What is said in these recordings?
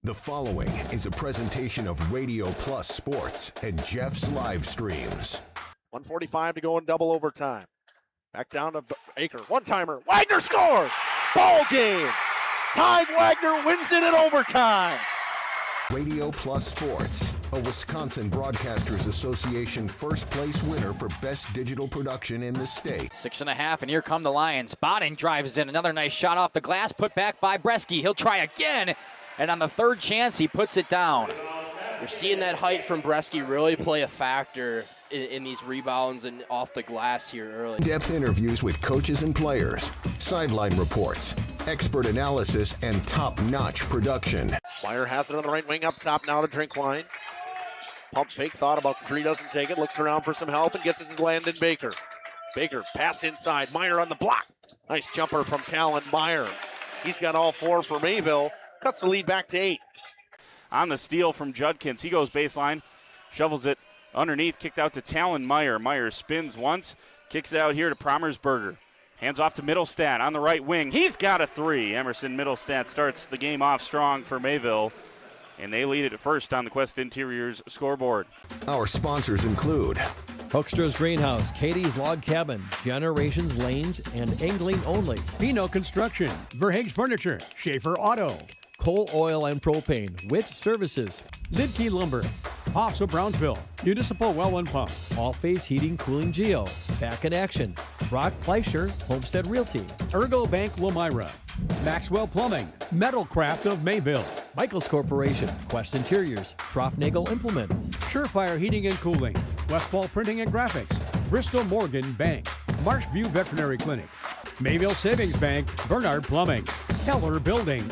The following is a presentation of Radio Plus Sports and Jeff's Livestreams. 1:45 to go in double overtime. Back down to Baker. One-timer. Wagner scores! Ball game! Ty Wagner wins it in overtime. Radio Plus Sports, a Wisconsin Broadcasters Association first place winner for best digital production in the state. 6.5, and here come the Lions. Botting drives in. Another nice shot off the glass, put back by Bresky. He'll try again, and on the third chance, he puts it down. You're seeing that height from Bresky really play a factor in these rebounds and off the glass here early. In-depth interviews with coaches and players, sideline reports, expert analysis, and top-notch production. Meyer has it on the right wing up top now to Drinkwine. Pump fake, thought about three, doesn't take it, looks around for some help and gets it to Landon Baker. Baker, pass inside, Meyer on the block. Nice jumper from Talon Meyer. He's got all four for Mayville, cuts the lead back to 8. On the steal from Judkins, he goes baseline, shovels it underneath, kicked out to Talon Meyer. Meyer spins once, kicks it out here to Promersberger. Hands off to Middlestat on the right wing. He's got a three. Emerson Middlestat starts the game off strong for Mayville, and they lead it at first on the Quest Interiors scoreboard. Our sponsors include Hoekstra's Greenhouse, Katie's Log Cabin, Generations Lanes, and Angling Only. Pino Construction, Verhaeg's Furniture, Schaefer Auto, Coal, Oil, and Propane, Witt Services, Lidkey Lumber, Hoffs of Brownsville, Municipal Well and Pump, All Face Heating, Cooling Geo, Back in Action, Brock Fleischer, Homestead Realty, Ergo Bank Lomira, Maxwell Plumbing, Metalcraft of Mayville, Michaels Corporation, Quest Interiors, Schroffnagel Implements, Surefire Heating and Cooling, Westfall Printing and Graphics, Bristol Morgan Bank, Marshview Veterinary Clinic, Mayville Savings Bank, Bernard Plumbing, Keller Buildings.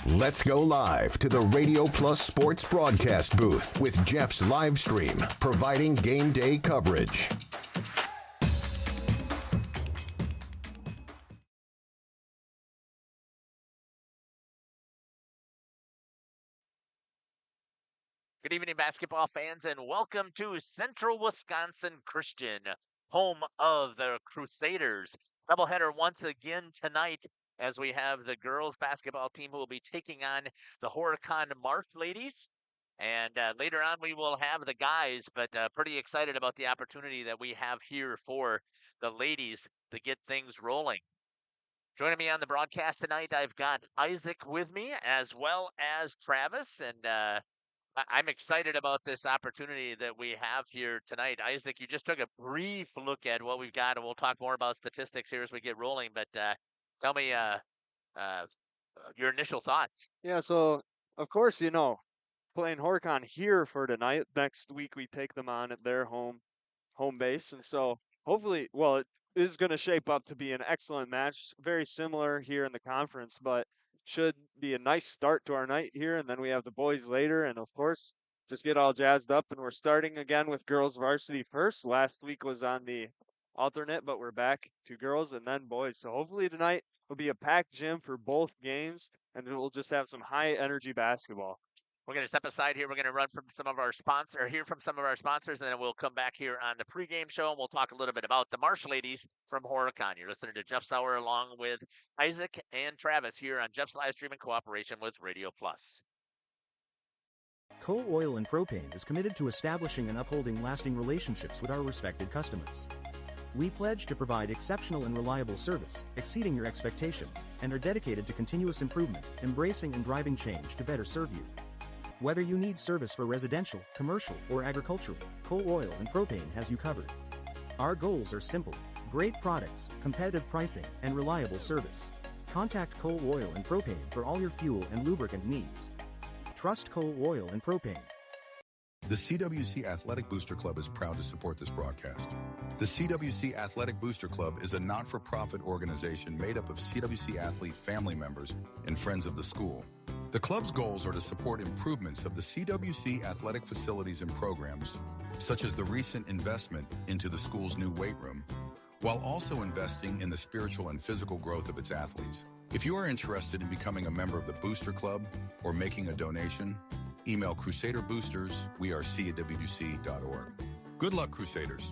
Let's Go Live to the Radio Plus Sports broadcast booth with Jeff's Livestream, providing game day coverage. Good evening, basketball fans, and welcome to Central Wisconsin Christian, home of the Crusaders. Doubleheader once again tonight, as we have the girls basketball team who will be taking on the Horicon Marsh ladies. And later on, we will have the guys, but pretty excited about the opportunity that we have here for the ladies to get things rolling. Joining me on the broadcast tonight, I've got Isaac with me, as well as Travis, and I'm excited about this opportunity that we have here tonight. Isaac, you just took a brief look at what we've got, and we'll talk more about statistics here as we get rolling, but tell me your initial thoughts. Yeah, so, of course, playing Horicon here for tonight. Next week we take them on at their home base. And so hopefully, it is going to shape up to be an excellent match. Very similar here in the conference, but should be a nice start to our night here. And then we have the boys later. And, of course, just get all jazzed up. And we're starting again with girls varsity first. Last week was on the alternate, but we're back to girls and then boys. So hopefully tonight will be a packed gym for both games, and we'll just have some high energy basketball. We're going to step aside here. We're going to hear from some of our sponsors, and then we'll come back here on the pregame show, and we'll talk a little bit about the Marsh ladies from Horicon. You're listening to Jeff Sauer along with Isaac and Travis here on Jeff's Livestream in cooperation with Radio Plus. Coal Oil and Propane is committed to establishing and upholding lasting relationships with our respected customers. We pledge to provide exceptional and reliable service, exceeding your expectations, and are dedicated to continuous improvement, embracing and driving change to better serve you. Whether you need service for residential, commercial, or agricultural, Coal Oil and Propane has you covered. Our goals are simple: great products, competitive pricing, and reliable service. Contact Coal Oil and Propane for all your fuel and lubricant needs. Trust Coal Oil and Propane. The CWC Athletic Booster Club is proud to support this broadcast. The CWC Athletic Booster Club is a not-for-profit organization made up of CWC athlete family members and friends of the school. The club's goals are to support improvements of the CWC athletic facilities and programs, such as the recent investment into the school's new weight room, while also investing in the spiritual and physical growth of its athletes. If you are interested in becoming a member of the Booster Club or making a donation, email crusaderboosters@cwc.org. Good luck, Crusaders.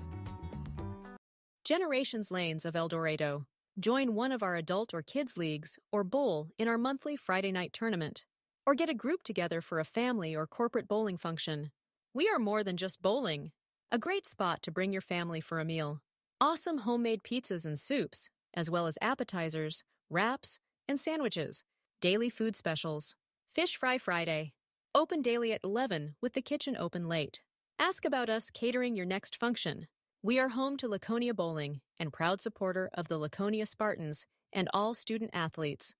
Generations Lanes of El Dorado. Join one of our adult or kids leagues or bowl in our monthly Friday night tournament. or get a group together for a family or corporate bowling function. We are more than just bowling. A great spot to bring your family for a meal. Awesome homemade pizzas and soups, as well as appetizers, wraps, and sandwiches. Daily food specials. Fish Fry Friday. Open daily at 11 with the kitchen open late. Ask about us catering your next function. We are home to Laconia Bowling and proud supporter of the Laconia Spartans and all student athletes.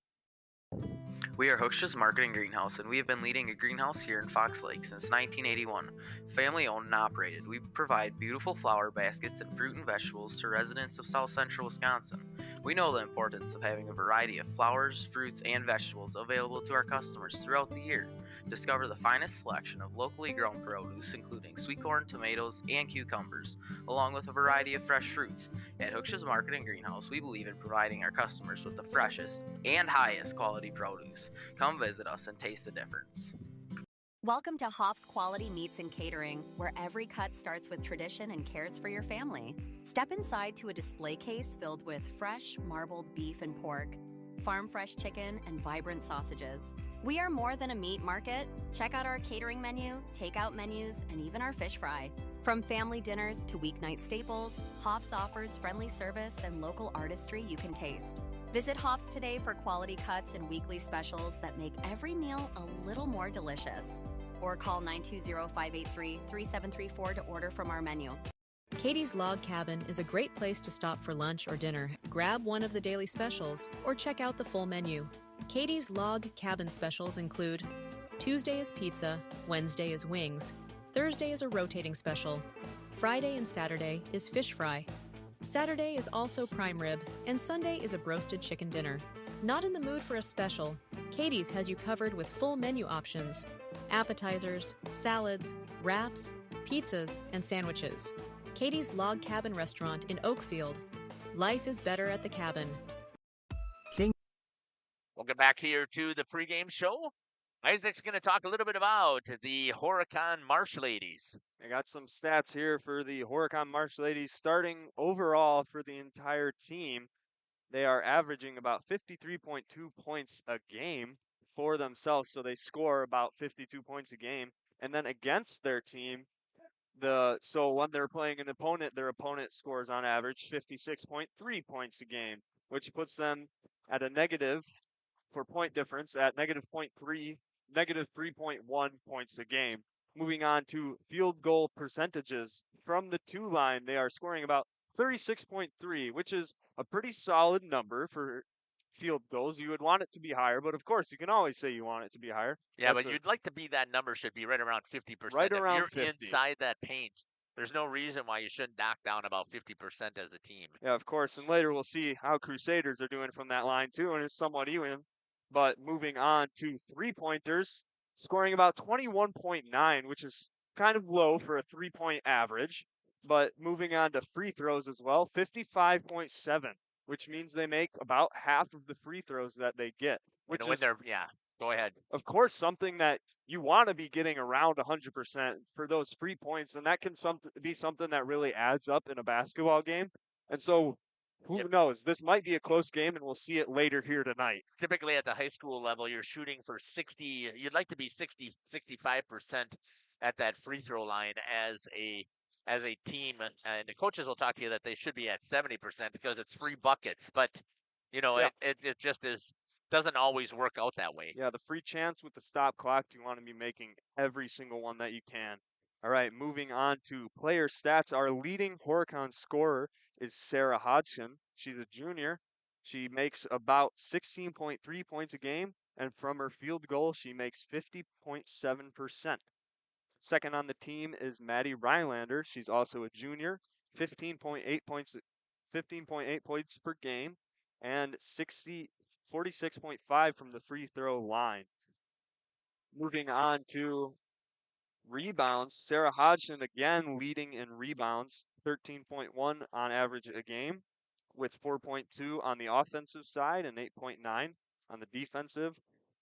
We are Hooksha's Marketing Greenhouse, and we have been leading a greenhouse here in Fox Lake since 1981. Family owned and operated, we provide beautiful flower baskets and fruit and vegetables to residents of South Central Wisconsin. We know the importance of having a variety of flowers, fruits, and vegetables available to our customers throughout the year. Discover the finest selection of locally grown produce, including sweet corn, tomatoes, and cucumbers, along with a variety of fresh fruits. At Hooksha's Marketing Greenhouse, we believe in providing our customers with the freshest and highest quality produce. Come visit us and taste the difference. Welcome to Hoff's Quality Meats and Catering, where every cut starts with tradition and cares for your family. Step inside to a display case filled with fresh, marbled beef and pork, farm-fresh chicken, and vibrant sausages. We are more than a meat market. Check out our catering menu, takeout menus, and even our fish fry. From family dinners to weeknight staples, Hoff's offers friendly service and local artistry you can taste. Visit Hoff's today for quality cuts and weekly specials that make every meal a little more delicious. Or call 920-583-3734 to order from our menu. Katie's Log Cabin is a great place to stop for lunch or dinner. Grab one of the daily specials or check out the full menu. Katie's Log Cabin specials include Tuesday is pizza, Wednesday is wings, Thursday is a rotating special, Friday and Saturday is fish fry. Saturday is also prime rib, and Sunday is a broasted chicken dinner. Not in the mood for a special? Katie's has you covered with full menu options, appetizers, salads, wraps, pizzas, and sandwiches. Katie's Log Cabin Restaurant in Oakfield. Life is better at the cabin. Welcome back here to the pregame show. Isaac's going to talk a little bit about the Horicon Marsh Ladies. I got some stats here for the Horicon Marsh Ladies. Starting overall for the entire team, they are averaging about 53.2 points a game for themselves, so they score about 52 points a game. And then against their team, so when they're playing an opponent, their opponent scores on average 56.3 points a game, which puts them at a negative for point difference at negative 3.1 points a game. Moving on to field goal percentages. From the two line, they are scoring about 36.3, which is a pretty solid number for field goals. You would want it to be higher, but of course, you can always say you want it to be higher. Yeah, but you'd like to be that number should be right around 50%. Right around if you're 50. inside that paint, there's no reason why you shouldn't knock down about 50% as a team. Yeah, of course. And later we'll see how Crusaders are doing from that line too, and it's somewhat even. But moving on to three-pointers, scoring about 21.9, which is kind of low for a three-point average. But moving on to free throws as well, 55.7, which means they make about half of the free throws that they get. Which is, go ahead. Of course, something that you want to be getting around 100% for those free points, and that can be something that really adds up in a basketball game. And so, who knows? This might be a close game, and we'll see it later here tonight. Typically at the high school level, you're shooting for 60. You'd like to be 65% at that free throw line as a team. And the coaches will talk to you that they should be at 70% because it's free buckets. But, it just doesn't always work out that way. Yeah, the free chance with the stop clock, you want to be making every single one that you can. All right, moving on to player stats. Our leading Horicon scorer is Sarah Hodgson. She's a junior. She makes about 16.3 points a game, and from her field goal, she makes 50.7%. Second on the team is Maddie Rylander. She's also a junior, 15.8 points per game, and 46.5 from the free throw line. Moving on to rebounds, Sarah Hodgson again leading in rebounds, 13.1 on average a game, with 4.2 on the offensive side and 8.9 on the defensive.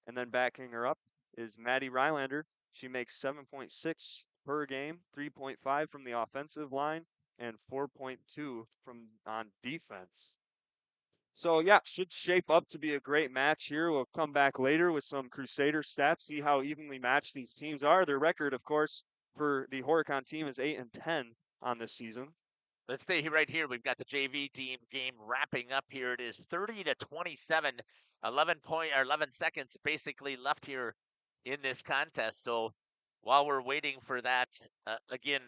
And then backing her up is Maddie Rylander. She makes 7.6 per game, 3.5 from the offensive line, and 4.2 from on defense. So, yeah, should shape up to be a great match here. We'll come back later with some Crusader stats, see how evenly matched these teams are. Their record, of course, for the Horicon team is 8-10 on this season. Let's stay here right here. We've got the JV team game wrapping up here. It is 30-27, 11 seconds basically left here in this contest. So while we're waiting for that, again,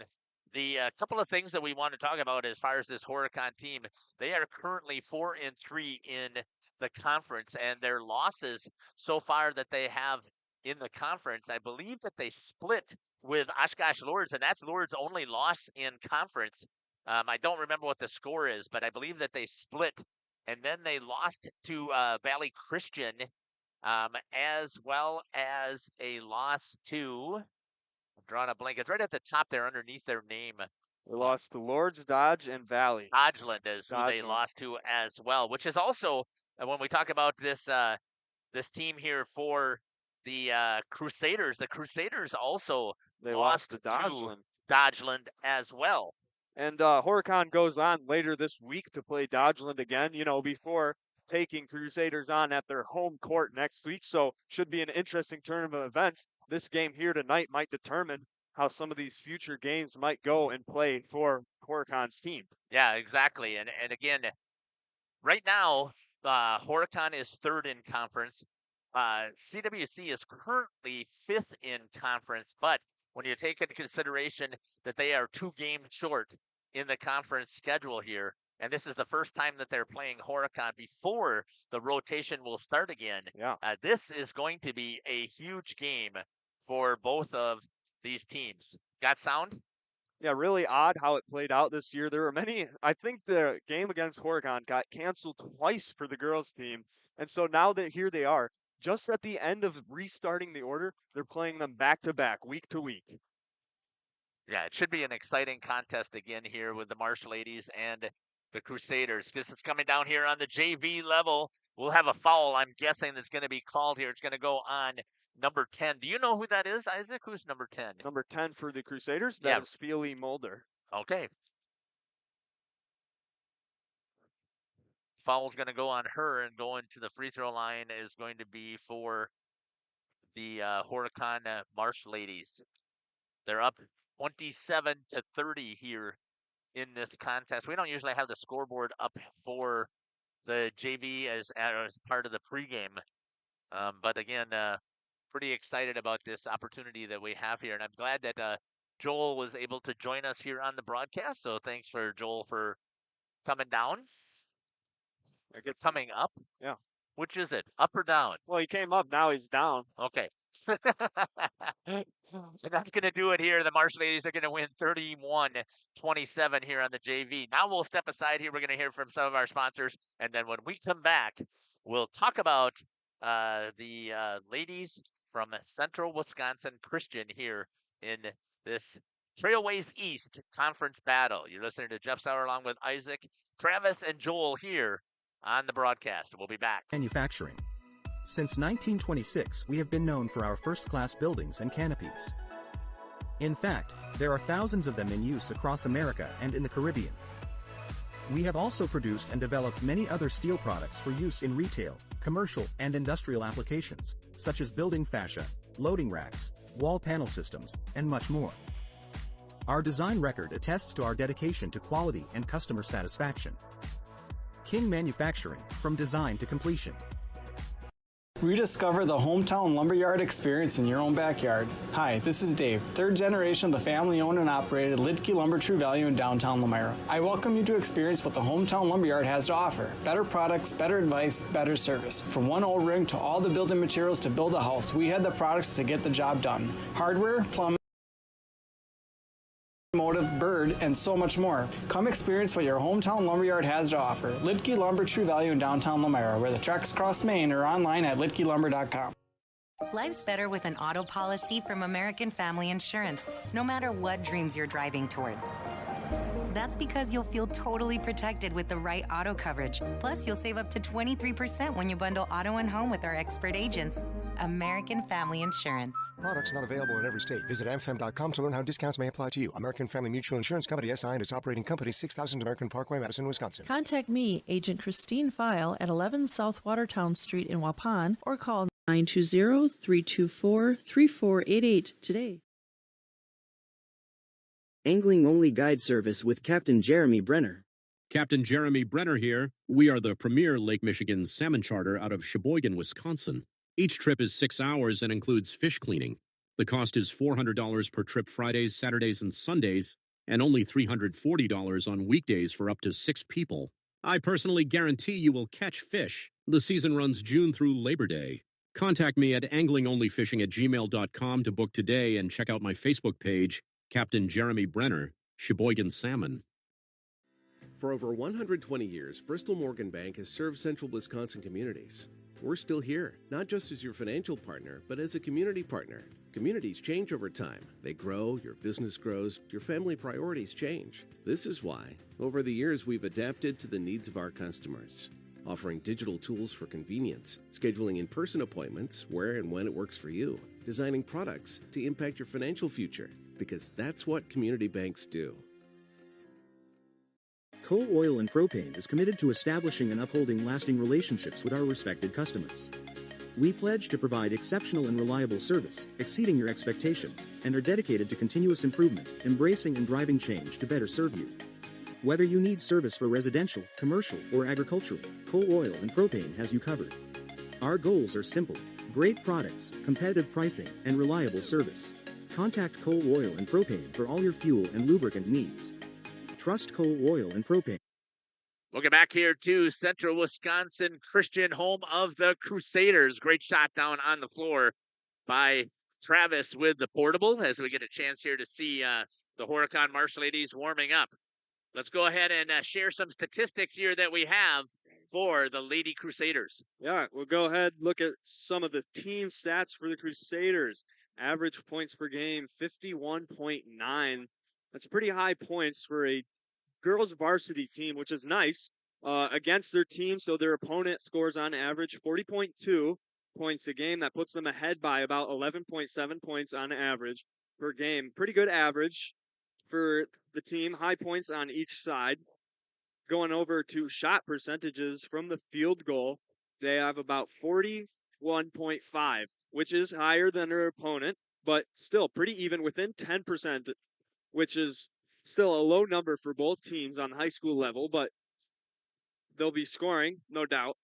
the couple of things that we want to talk about as far as this Horicon team, they are currently 4-3 in the conference, and their losses so far that they have in the conference, I believe that they split with Oshkosh Lourdes, and that's Lourdes' only loss in conference. I don't remember what the score is, but I believe that they split, and then they lost to Valley Christian, as well as a loss to, I'm drawing a blank, it's right at the top there underneath their name. They lost to Lourdes, Dodge, and Valley. Dodgeland is who they lost to as well, which is also, when we talk about this this team here for the Crusaders also lost to Dodgeland as well. And Horicon goes on later this week to play Dodgeland again, before taking Crusaders on at their home court next week. So should be an interesting turn of events. This game here tonight might determine how some of these future games might go and play for Horicon's team. Yeah, exactly. And again, right now, Horicon is 3rd in conference. CWC is currently 5th in conference, but when you take into consideration that they are 2 games short in the conference schedule here, and this is the first time that they're playing Horicon before the rotation will start again. Yeah. This is going to be a huge game for both of these teams. Got sound? Yeah, really odd how it played out this year. There were I think the game against Horicon got canceled twice for the girls team. And so now that here they are, just at the end of restarting the order, they're playing them back to back, week to week. Yeah, it should be an exciting contest again here with the Marsh ladies and the Crusaders. This is coming down here on the JV level. We'll have a foul, I'm guessing, that's going to be called here. It's going to go on number 10. Do you know who that is, Isaac? Who's number 10? Number 10 for the Crusaders? That is Feely Mulder. Okay. Foul's going to go on her, and going to the free throw line is going to be for the Horicon Marsh ladies. They're up 27-30 here in this contest. We don't usually have the scoreboard up for the JV as part of the pregame. But again, pretty excited about this opportunity that we have here. And I'm glad that Joel was able to join us here on the broadcast. So thanks for Joel for coming down. Coming up? Yeah. Which is it? Up or down? Well, he came up. Now he's down. Okay. And that's going to do it here. The Marsh ladies are going to win 31-27 here on the JV. Now we'll step aside here. We're going to hear from some of our sponsors. And then when we come back, we'll talk about the ladies from Central Wisconsin Christian here in this Trailways East Conference battle. You're listening to Jeff Sauer along with Isaac, Travis, and Joel here on the broadcast. We'll be back. Manufacturing. Since 1926, we have been known for our first-class buildings and canopies. In fact, there are thousands of them in use across America and in the Caribbean. We have also produced and developed many other steel products for use in retail, commercial, and industrial applications, such as building fascia, loading racks, wall panel systems, and much more. Our design record attests to our dedication to quality and customer satisfaction. King Manufacturing, from design to completion. Rediscover the hometown lumberyard experience in your own backyard. Hi, this is Dave, 3rd generation of the family-owned and operated Lidke Lumber True Value in downtown Lamera. I welcome you to experience what the hometown lumberyard has to offer. Better products, better advice, better service. From one O-ring to all the building materials to build a house, we had the products to get the job done. Hardware, plumbing, automotive, bird, and so much more. Come experience what your hometown lumberyard has to offer. Lidke Lumber True Value in downtown Lamera, where the tracks cross Maine, or online at lidkelumber.com. Life's better with an auto policy from American Family Insurance, no matter what dreams you're driving towards. That's because you'll feel totally protected with the right auto coverage. Plus, you'll save up to 23% when you bundle auto and home with our expert agents. American Family Insurance. Products not available in every state. Visit amfam.com to learn how discounts may apply to you. American Family Mutual Insurance Company, SI, and its operating company, 6000 American Parkway, Madison, Wisconsin. Contact me, Agent Christine File, at 11 South Watertown Street in Waupun, or call 920-324-3488 today. Angling-only guide service with Captain Jeremy Brenner. Captain Jeremy Brenner here. We are the premier Lake Michigan salmon charter out of Sheboygan, Wisconsin. Each trip is 6 hours and includes fish cleaning. The cost is $400 per trip Fridays, Saturdays, and Sundays, and only $340 on weekdays for up to 6 people. I personally guarantee you will catch fish. The season runs June through Labor Day. Contact me at anglingonlyfishing@gmail.com to book today and check out my Facebook page, Captain Jeremy Brenner, Sheboygan Salmon. For over 120 years, Bristol Morgan Bank has served central Wisconsin communities. We're still here, not just as your financial partner, but as a community partner. Communities change over time. They grow, your business grows, your family priorities change. This is why, over the years, we've adapted to the needs of our customers, offering digital tools for convenience, scheduling in-person appointments where and when it works for you, designing products to impact your financial future, because that's what community banks do. Coal Oil and Propane is committed to establishing and upholding lasting relationships with our respected customers. We pledge to provide exceptional and reliable service, exceeding your expectations, and are dedicated to continuous improvement, embracing and driving change to better serve you. Whether you need service for residential, commercial, or agricultural, Coal Oil and Propane has you covered. Our goals are simple: great products, competitive pricing, and reliable service. Contact Coal Oil and Propane for all your fuel and lubricant needs. Trust Coal Oil and Propane. Welcome back here to Central Wisconsin Christian, home of the Crusaders. Great shot down on the floor by Travis with the portable as we get a chance here to see the Horicon Marsh ladies warming up. Let's go ahead and share some statistics here that we have for the Lady Crusaders. Yeah, we'll go ahead and look at some of the team stats for the Crusaders. Average points per game, 51.9. That's pretty high points for a girls varsity team, which is nice against their team. So their opponent scores on average 40.2 points a game. That puts them ahead by about 11.7 points on average per game. Pretty good average for the team. High points on each side. Going over to shot percentages from the field goal, they have about 41.5, which is higher than their opponent, but still pretty even within 10%, which is still a low number for both teams on high school level, but they'll be scoring, no doubt.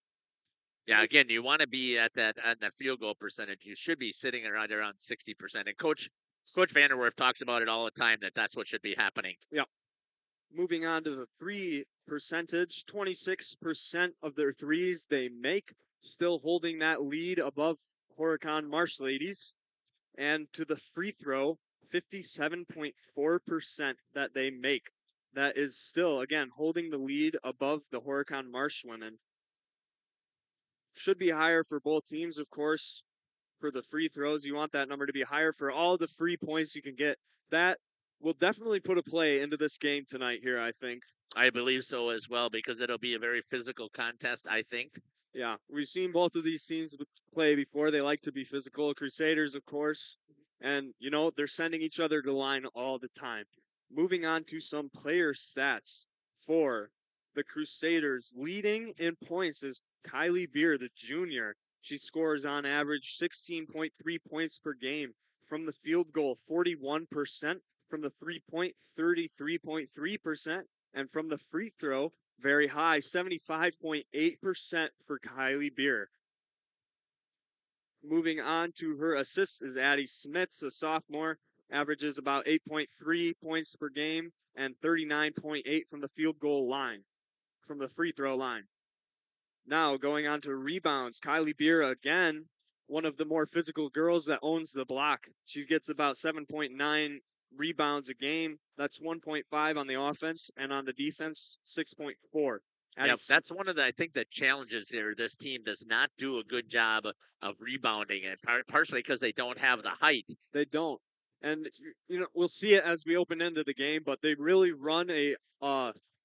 Yeah, again, you want to be at that field goal percentage. You should be sitting around 60%. And Coach Vanderwerf talks about it all the time, that's what should be happening. Yeah. Moving on to the three percentage, 26% of their threes they make, still holding that lead above Horicon Marsh ladies. And to the free throw, 57.4% that they make. That is still, again, holding the lead above the Horicon Marsh women. Should be higher for both teams, of course. For the free throws, you want that number to be higher for all the free points you can get. That will definitely put a play into this game tonight here, I think. I believe so as well, because it'll be a very physical contest, I think. Yeah, we've seen both of these teams play before. They like to be physical. Crusaders, of course. And, they're sending each other to the line all the time. Moving on to some player stats for the Crusaders. Leading in points is Kylie Beer, the junior. She scores on average 16.3 points per game. From the field goal, 41%. From the three-point, 33.3%. And from the free throw, very high, 75.8% for Kylie Beer. Moving on to her assists is Addie Smits, a sophomore, averages about 8.3 points per game and 39.8 from the field goal line, from the free throw line. Now going on to rebounds, Kylie Beer again, one of the more physical girls that owns the block. She gets about 7.9 rebounds a game. That's 1.5 on the offense, and on the defense, 6.4. Yeah, that's one of the, I think, the challenges here. This team does not do a good job of rebounding, and partially because they don't have the height. They don't. And, we'll see it as we open into the game, but they really run a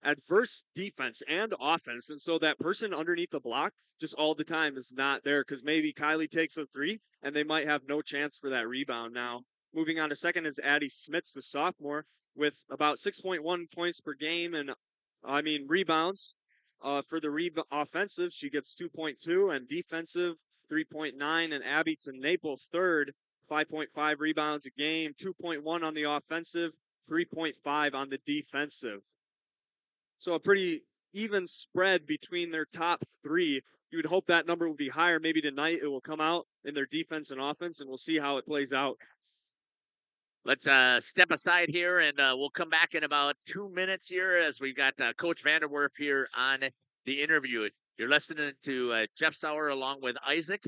adverse defense and offense. And so that person underneath the block just all the time is not there because maybe Kylie takes a three and they might have no chance for that rebound. Now, moving on to second is Addie Smits, the sophomore, with about 6.1 points per game and rebounds. For the offensive, she gets 2.2 and defensive 3.9. And Abington Naples third, 5.5 rebounds a game, 2.1 on the offensive, 3.5 on the defensive. So a pretty even spread between their top three. You would hope that number would be higher. Maybe tonight it will come out in their defense and offense, and we'll see how it plays out. Let's step aside here, and we'll come back in about 2 minutes here as we've got Coach Vanderwerf here on the interview. You're listening to Jeff Sauer along with Isaac,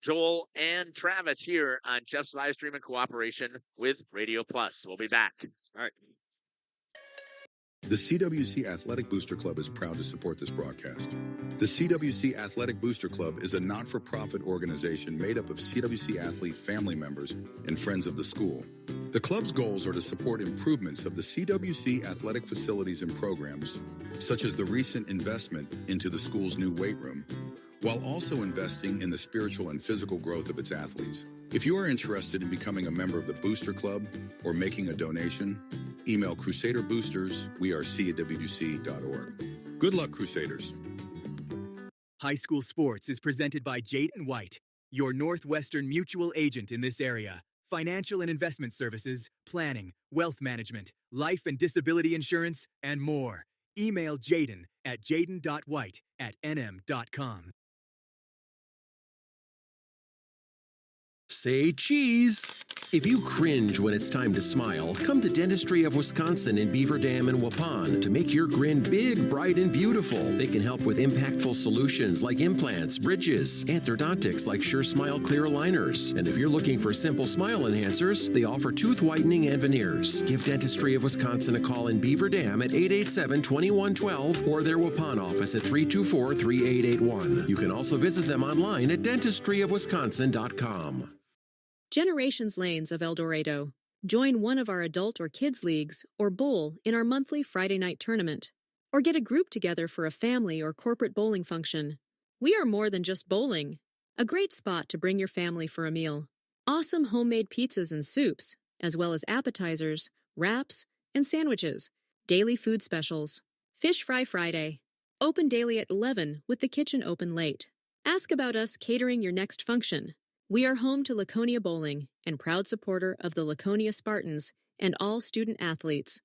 Joel, and Travis here on Jeff's live stream in cooperation with Radio Plus. We'll be back. All right. The CWC Athletic Booster Club is proud to support this broadcast. The CWC Athletic Booster Club is a not-for-profit organization made up of CWC athlete family members and friends of the school. The club's goals are to support improvements of the CWC athletic facilities and programs, such as the recent investment into the school's new weight room, while also investing in the spiritual and physical growth of its athletes. If you are interested in becoming a member of the Booster Club or making a donation, email crusaderboosters@cwc.org. Good luck, Crusaders. High School Sports is presented by Jayden White, your Northwestern mutual agent in this area. Financial and investment services, planning, wealth management, life and disability insurance, and more. Email Jayden at jayden.white@nm.com. Say cheese. If you cringe when it's time to smile, come to Dentistry of Wisconsin in Beaver Dam and Waupun to make your grin big, bright, and beautiful. They can help with impactful solutions like implants, bridges, orthodontics like Sure Smile clear aligners. And if you're looking for simple smile enhancers, they offer tooth whitening and veneers. Give Dentistry of Wisconsin a call in Beaver Dam at 887-2112 or their Waupun office at 324-3881. You can also visit them online at dentistryofwisconsin.com. Generations Lanes of El Dorado. Join one of our adult or kids leagues or bowl in our monthly Friday night tournament. Or get a group together for a family or corporate bowling function. We are more than just bowling. A great spot to bring your family for a meal. Awesome homemade pizzas and soups, as well as appetizers, wraps, and sandwiches. Daily food specials. Fish Fry Friday. Open daily at 11 with the kitchen open late. Ask about us catering your next function. We are home to Laconia Bowling and proud supporter of the Laconia Spartans and all student athletes.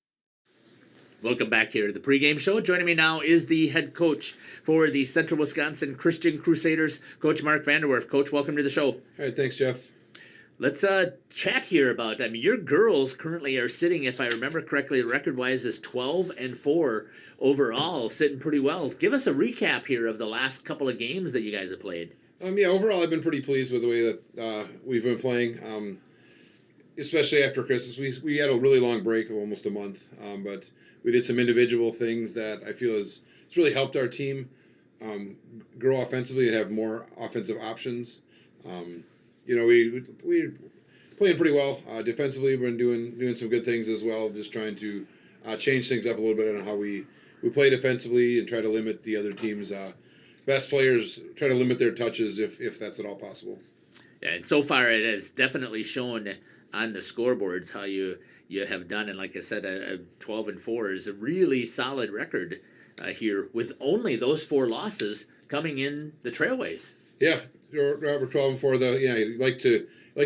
Welcome back here to the pregame show. Joining me now is the head coach for the Central Wisconsin Christian Crusaders, Coach Mark Vanderwerf. Coach, welcome to the show. All right, thanks, Jeff. Let's chat here about, your girls currently are sitting, if I remember correctly, record-wise is 12-4 overall, sitting pretty well. Give us a recap here of the last couple of games that you guys have played. Overall, I've been pretty pleased with the way that we've been playing, especially after Christmas. We had a really long break of almost a month, but we did some individual things that I feel it's really helped our team grow offensively and have more offensive options. We're playing pretty well defensively. We've been doing some good things as well, just trying to change things up a little bit on how we play defensively and try to limit the other team's best players, try to limit their touches if that's at all possible. Yeah, and so far it has definitely shown on the scoreboards how you have done. And like I said, 12-4 is a really solid record here with only those 4 losses coming in the Trailways. Yeah, we're 12-4. You like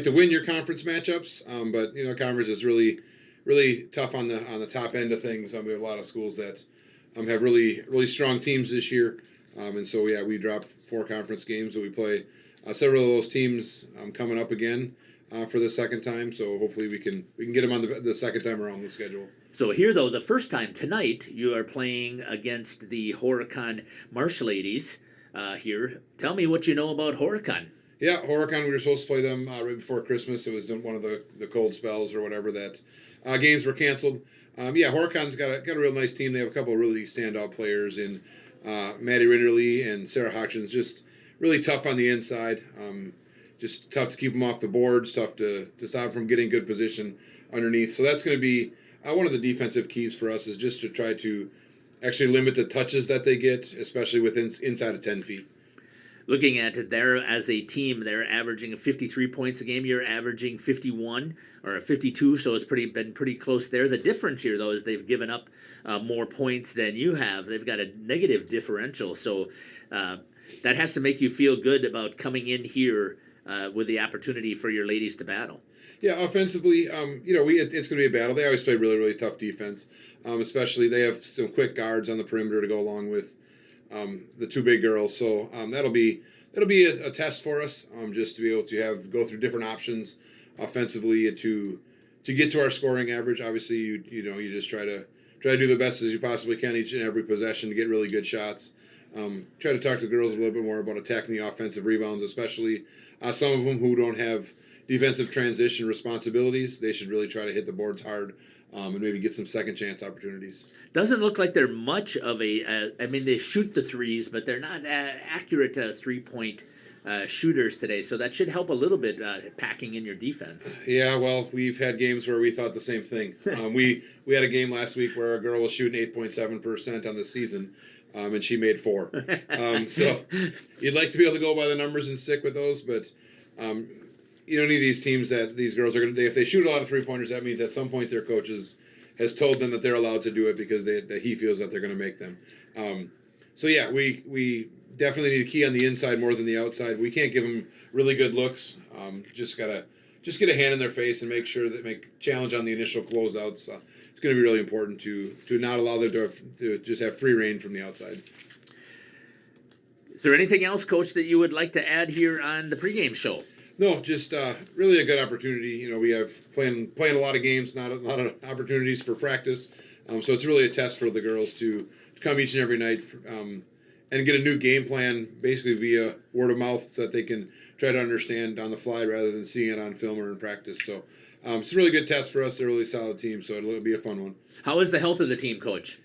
to win your conference matchups, but conference is really tough on the top end of things. We have a lot of schools that have really strong teams this year. And so, we dropped 4 conference games, but we play several of those teams coming up again for the second time. So hopefully we can get them on the second time around the schedule. So here, though, the first time tonight, you are playing against the Horicon Marsh Ladies here. Tell me what you know about Horicon. Yeah, Horicon, we were supposed to play them right before Christmas. It was one of the cold spells or whatever that games were canceled. Horicon's got a real nice team. They have a couple of really standout players in Maddie Rinderly and Sarah Hutchins. Just really tough on the inside. Just tough to keep them off the boards, tough to stop them from getting good position underneath. So that's going to be one of the defensive keys for us, is just to try to actually limit the touches that they get, especially within inside of 10 feet. Looking at it there as a team, they're averaging 53 points a game. You're averaging 51 or 52, so it's been pretty close there. The difference here, though, is they've given up more points than you have. They've got a negative differential, so that has to make you feel good about coming in here with the opportunity for your ladies to battle. Yeah, offensively, it's going to be a battle. They always play really, really tough defense, especially they have some quick guards on the perimeter to go along with the two big girls. So that'll be a test for us, just to be able to go through different options offensively to get to our scoring average. Obviously, you just try to do the best as you possibly can each and every possession to get really good shots. Try to talk to the girls a little bit more about attacking the offensive rebounds, especially some of them who don't have defensive transition responsibilities. They should really try to hit the boards hard and maybe get some second chance opportunities. Doesn't look like they're much of a. I mean, they shoot the threes, but they're not accurate 3-point shooters today. So that should help a little bit packing in your defense. Yeah, well, we've had games where we thought the same thing. We had a game last week where a girl was shooting 8.7% on the season. And she made 4. So you'd like to be able to go by the numbers and stick with those, but you don't need these teams that these girls are going to. If they shoot a lot of 3-pointers, that means at some point their coaches has told them that they're allowed to do it because that he feels that they're going to make them. So yeah, we definitely need a key on the inside more than the outside. We can't give them really good looks. Just get a hand in their face and make challenge on the initial closeouts. It's going to be really important to not allow them to just have free reign from the outside. Is there anything else, Coach, that you would like to add here on the pregame show? No, just really a good opportunity. We have playing a lot of games, not a lot of opportunities for practice. So it's really a test for the girls to come each and every night and get a new game plan, basically via word of mouth, so that they can try to understand on the fly rather than seeing it on film or in practice. So it's a really good test for us. They're a really solid team, so it'll be a fun one. How is the health of the team, Coach?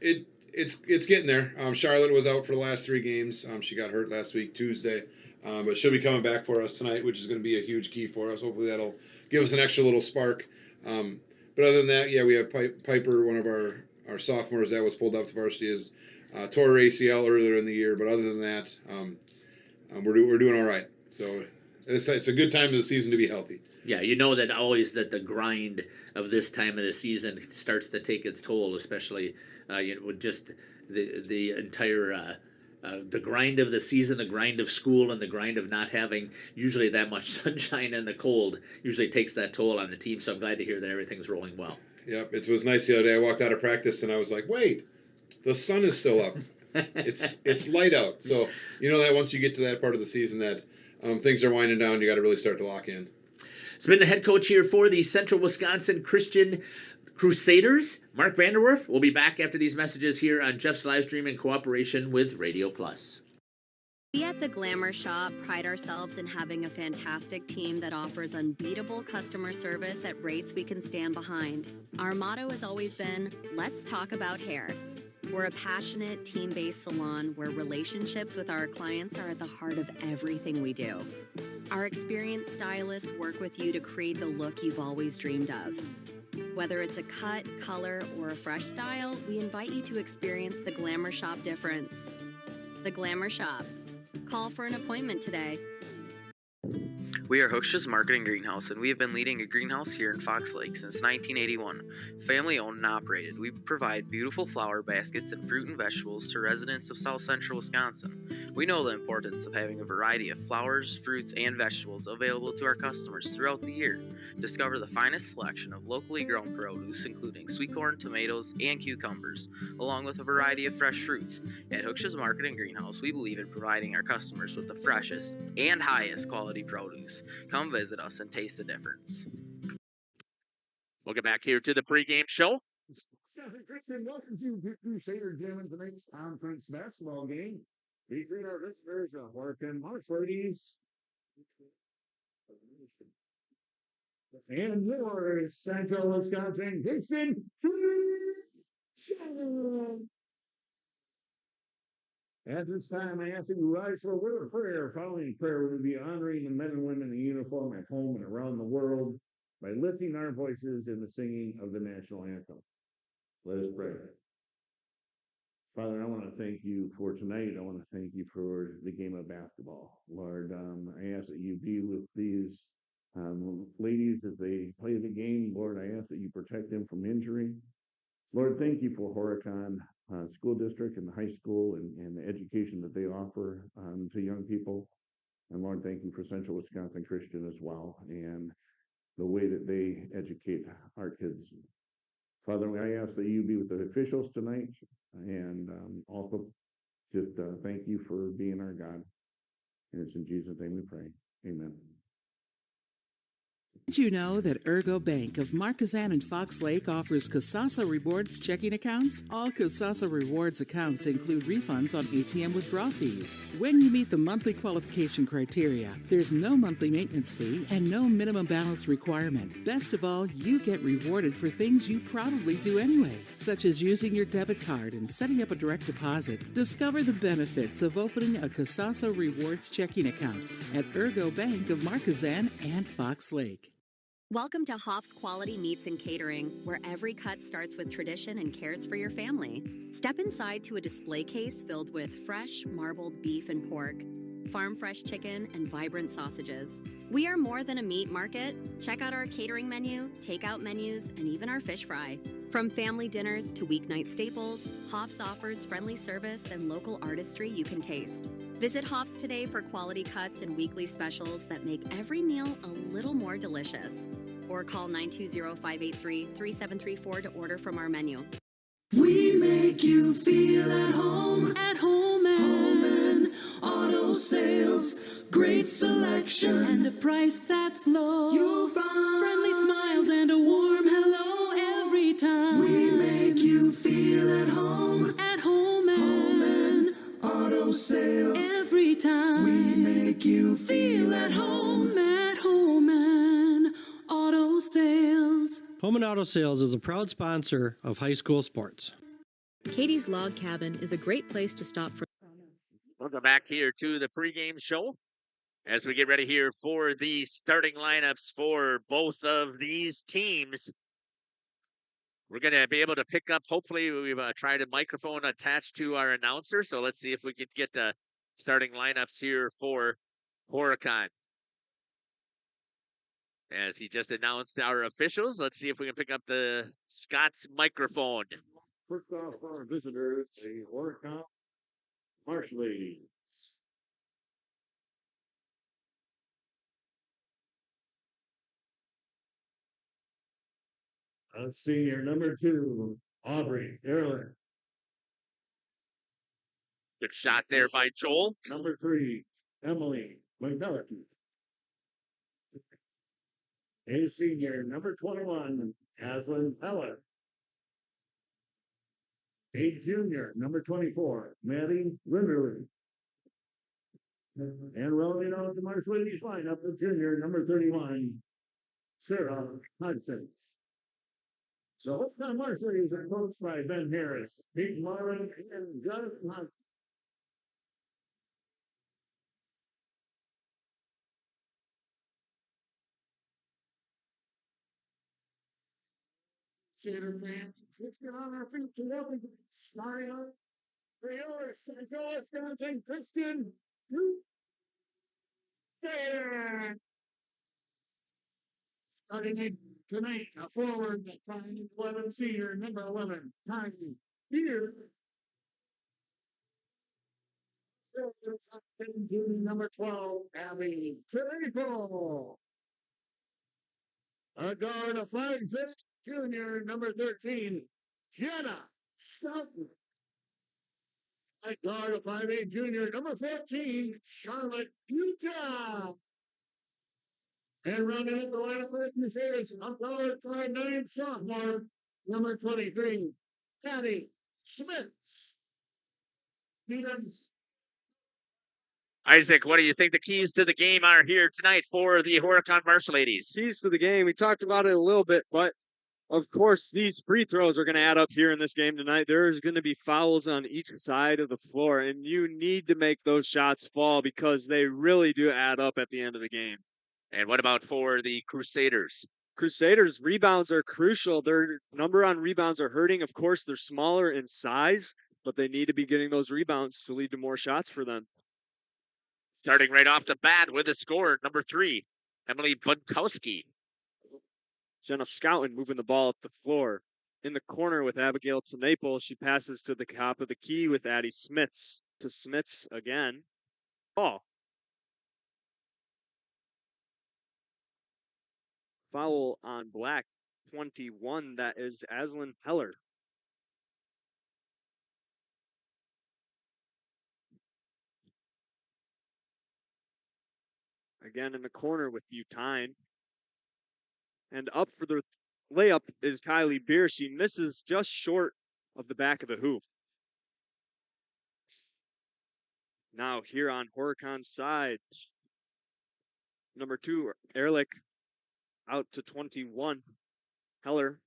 It's getting there. Charlotte was out for the last 3 games. She got hurt last week, Tuesday. But she'll be coming back for us tonight, which is going to be a huge key for us. Hopefully that'll give us an extra little spark. But other than that, yeah, we have Piper, one of our sophomores that was pulled up to varsity, is tore her ACL earlier in the year. But other than that, we're doing all right. So it's a good time of the season to be healthy. Yeah, you know that always that the grind of this time of the season starts to take its toll, especially with just the entire the grind of the season, the grind of school, and the grind of not having usually that much sunshine in the cold usually takes that toll on the team. So I'm glad to hear that everything's rolling well. Yep, it was nice the other day. I walked out of practice and I was like, wait, the sun is still up. It's light out. So you know that once you get to that part of the season that things are winding down, you got to really start to lock in. It's been the head coach here for the Central Wisconsin Christian Crusaders, Mark Vanderwerf. We'll be back after these messages here on Jeff's Livestream in cooperation with Radio Plus. We at the Glamour Shop pride ourselves in having a fantastic team that offers unbeatable customer service at rates we can stand behind. Our motto has always been, let's talk about hair. We're a passionate, team-based salon where relationships with our clients are at the heart of everything we do. Our experienced stylists work with you to create the look you've always dreamed of. Whether it's a cut, color, or a fresh style, we invite you to experience the Glamour Shop difference. The Glamour Shop. Call for an appointment today. We are Hooksha's Marketing Greenhouse, and we have been leading a greenhouse here in Fox Lake since 1981. Family owned and operated, we provide beautiful flower baskets and fruit and vegetables to residents of South Central Wisconsin. We know the importance of having a variety of flowers, fruits, and vegetables available to our customers throughout the year. Discover the finest selection of locally grown produce, including sweet corn, tomatoes, and cucumbers, along with a variety of fresh fruits. At Hooksha's Marketing Greenhouse, we believe in providing our customers with the freshest and highest quality produce. Come visit us and taste the difference. Welcome back here to the pregame show. Christian, welcome to Crusader Gym in tonight's conference basketball game. Featuring our listeners of Horicon, March ladies, and more Central Wisconsin Dixon. At this time, I ask that you rise for a word of prayer. Following prayer, we will be honoring the men and women in uniform at home and around the world by lifting our voices in the singing of the national anthem. Let us pray. Father, I want to thank you for tonight. I want to thank you for the game of basketball. Lord, I ask that you be with these ladies as they play the game. Lord, I ask that you protect them from injury. Lord, thank you for Horicon School District and the high school and the education that they offer to young people. And Lord, thank you for Central Wisconsin Christian as well and the way that they educate our kids. Father, I ask that you be with the officials tonight and also just thank you for being our God. And it's in Jesus' name we pray. Amen. Did you know that Ergo Bank of Marquezan and Fox Lake offers Casasa Rewards checking accounts? All Casasa Rewards accounts include refunds on ATM withdrawal fees when you meet the monthly qualification criteria. There's no monthly maintenance fee and no minimum balance requirement. Best of all, you get rewarded for things you probably do anyway, such as using your debit card and setting up a direct deposit. Discover the benefits of opening a Casasa Rewards checking account at Ergo Bank of Marquezan and Fox Lake. Welcome to Hoff's Quality Meats and Catering, where every cut starts with tradition and cares for your family. Step inside to a display case filled with fresh, marbled beef and pork, farm-fresh chicken, and vibrant sausages. We are more than a meat market. Check out our catering menu, takeout menus, and even our fish fry. From family dinners to weeknight staples, Hoff's offers friendly service and local artistry you can taste. Visit Hoff's today for quality cuts and weekly specials that make every meal a little more delicious. Or call 920-583-3734 to order from our menu. We make you feel at home and auto sales. Great selection and a price that's low. You'll find friendly smiles and a warm hello every time. We make you feel at home and auto sales. Every time we make you feel at home and auto sales. Home and Auto Sales is a proud sponsor of high school sports. Katie's Log Cabin is a great place to stop for. Welcome back here to the pregame show as we get ready here for the starting lineups for both of these teams. We're going to be able to pick up, hopefully we've tried a microphone attached to our announcer, so let's see if we can get starting lineups here for Horicon. As he just announced our officials, let's see if we can pick up the Scott's microphone. First off, for our visitors, the Horicon Marsh Ladies. Senior number 2, Aubrey Ehrlich. Good shot there by Joel. Number 3, Emily McNulty. A senior number 21, Aslan Heller. A junior number 24, Maddie Rinderly. And rounding out the Marsh Ladies lineup, the junior number 31, Sarah Hudson. So let's come Marsh Ladies are coached by Ben Harris, Pete Marvin, and Jonathan Hunt. Theater fans, let's get on our feet together. Starting up for your Central Wisconsin Christian Theater. Starting tonight, a forward, 5'11" senior, number 11, Tiny Beard. Number 12, Abby Tirico. A guard, a 5'6" junior, number 13, Jenna Stoughton. A guard, a 5'8" junior, number 14, Charlotte Utah. And rounding up the lineup for the Crusaders, a guard, 5'9" sophomore, number 23, Patty Smith. Stevens. Isaac, what do you think the keys to the game are here tonight for the Horicon Marsh Ladies? Keys to the game, we talked about it a little bit, but of course, these free throws are going to add up here in this game tonight. There's going to be fouls on each side of the floor, and you need to make those shots fall because they really do add up at the end of the game. And what about for the Crusaders? Crusaders' rebounds are crucial. Their number on rebounds are hurting. Of course, they're smaller in size, but they need to be getting those rebounds to lead to more shots for them. Starting right off the bat with a score, number 3, Emily Bunkowski. Jenna Scouten moving the ball up the floor. In the corner with Abigail Tanaple, she passes to the top of the key with Addie Smits. To Smits again. Ball. Foul on Black, 21. That is Aslan Heller. Again in the corner with Butine. And up for the layup is Kylie Beer. She misses just short of the back of the hoop. Now here on Horicon's side. Number 2, Ehrlich out to 21. Heller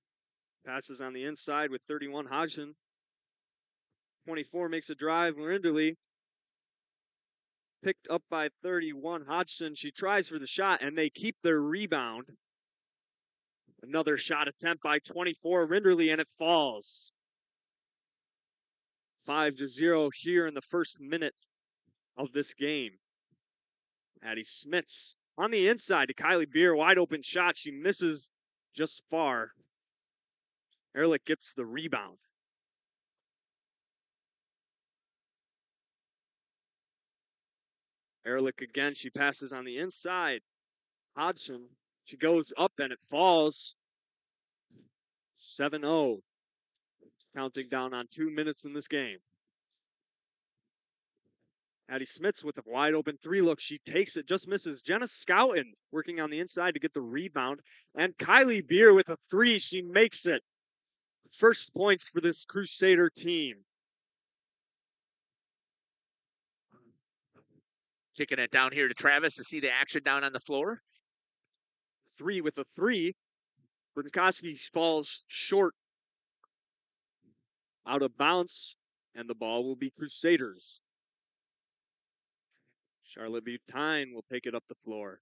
passes on the inside with 31. Hodgson. 24 makes a drive. Rinderly picked up by 31. Hodgson, she tries for the shot, and they keep their rebound. Another shot attempt by 24. Rinderly, and it falls. 5-0 here in the first minute of this game. Addie Smits on the inside to Kylie Beer. Wide open shot. She misses just far. Ehrlich gets the rebound. Ehrlich again. She passes on the inside. Hodgson. She goes up and it falls. 7-0. Counting down on 2 minutes in this game. Addie Smits with a wide open 3 look. She takes it, just misses. Jenna Scouten working on the inside to get the rebound. And Kylie Beer with a 3. She makes it. First points for this Crusader team. Kicking it down here to Travis to see the action down on the floor. 3 with a 3. Brunkoski falls short. Out of bounds. And the ball will be Crusaders. Charlotte Butine will take it up the floor.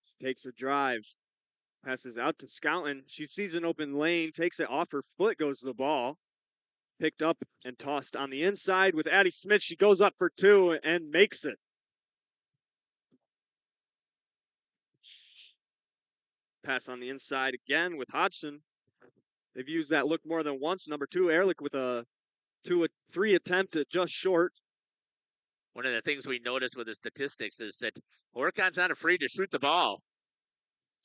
She takes a drive. Passes out to Scouten. She sees an open lane. Takes it off her foot. Goes to the ball. Picked up and tossed on the inside with Addie Smith. She goes up for 2 and makes it. Pass on the inside again with Hodgson. They've used that look more than once. Number 2, Ehrlich with a 2-3 attempt at just short. One of the things we noticed with the statistics is that Horicon's not afraid to shoot the ball.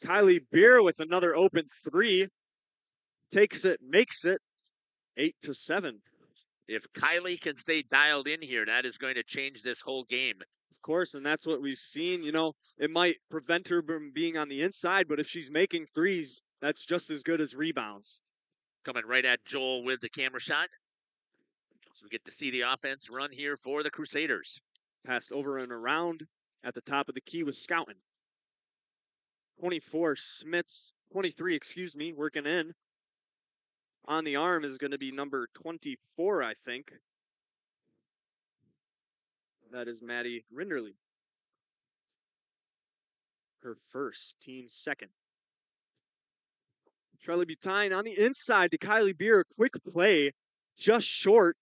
Kylie Beer with another open 3. Takes it, makes it. 8-7. If Kylie can stay dialed in here, that is going to change this whole game. Of course, and that's what we've seen. You know, it might prevent her from being on the inside, but if she's making threes, that's just as good as rebounds. Coming right at Joel with the camera shot. So we get to see the offense run here for the Crusaders. Passed over and around at the top of the key with Scouten. 24, Smits. 23, working in. On the arm is going to be number 24, I think. That is Maddie Rinderly. Her first, team second. Charlie Butine on the inside to Kylie Beer. A quick play, just short.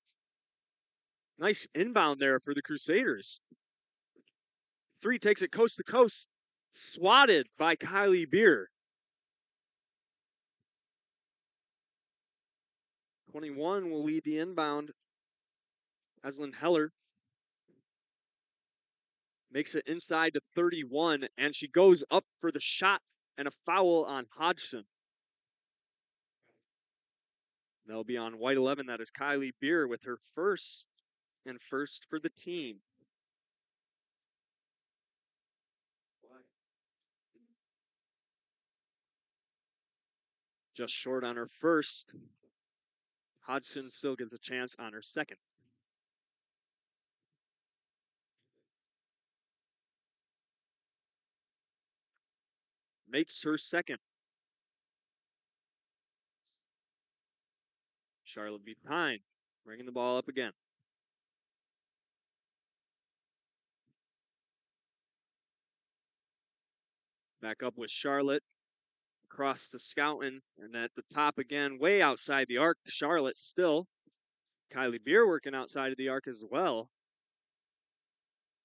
Nice inbound there for the Crusaders. 3 takes it coast to coast. Swatted by Kylie Beer. 21 will lead the inbound. Aslan Heller makes it inside to 31, and she goes up for the shot and a foul on Hodgson. They'll be on white 11. That is Kylie Beer with her first for the team. Just short on her first. Hodgson still gets a chance on her second. Makes her second. Charlotte Butine bringing the ball up again. Back up with Charlotte. across to Scoutin, and at the top again, way outside the arc, Charlotte still. Kylie Beer working outside of the arc as well.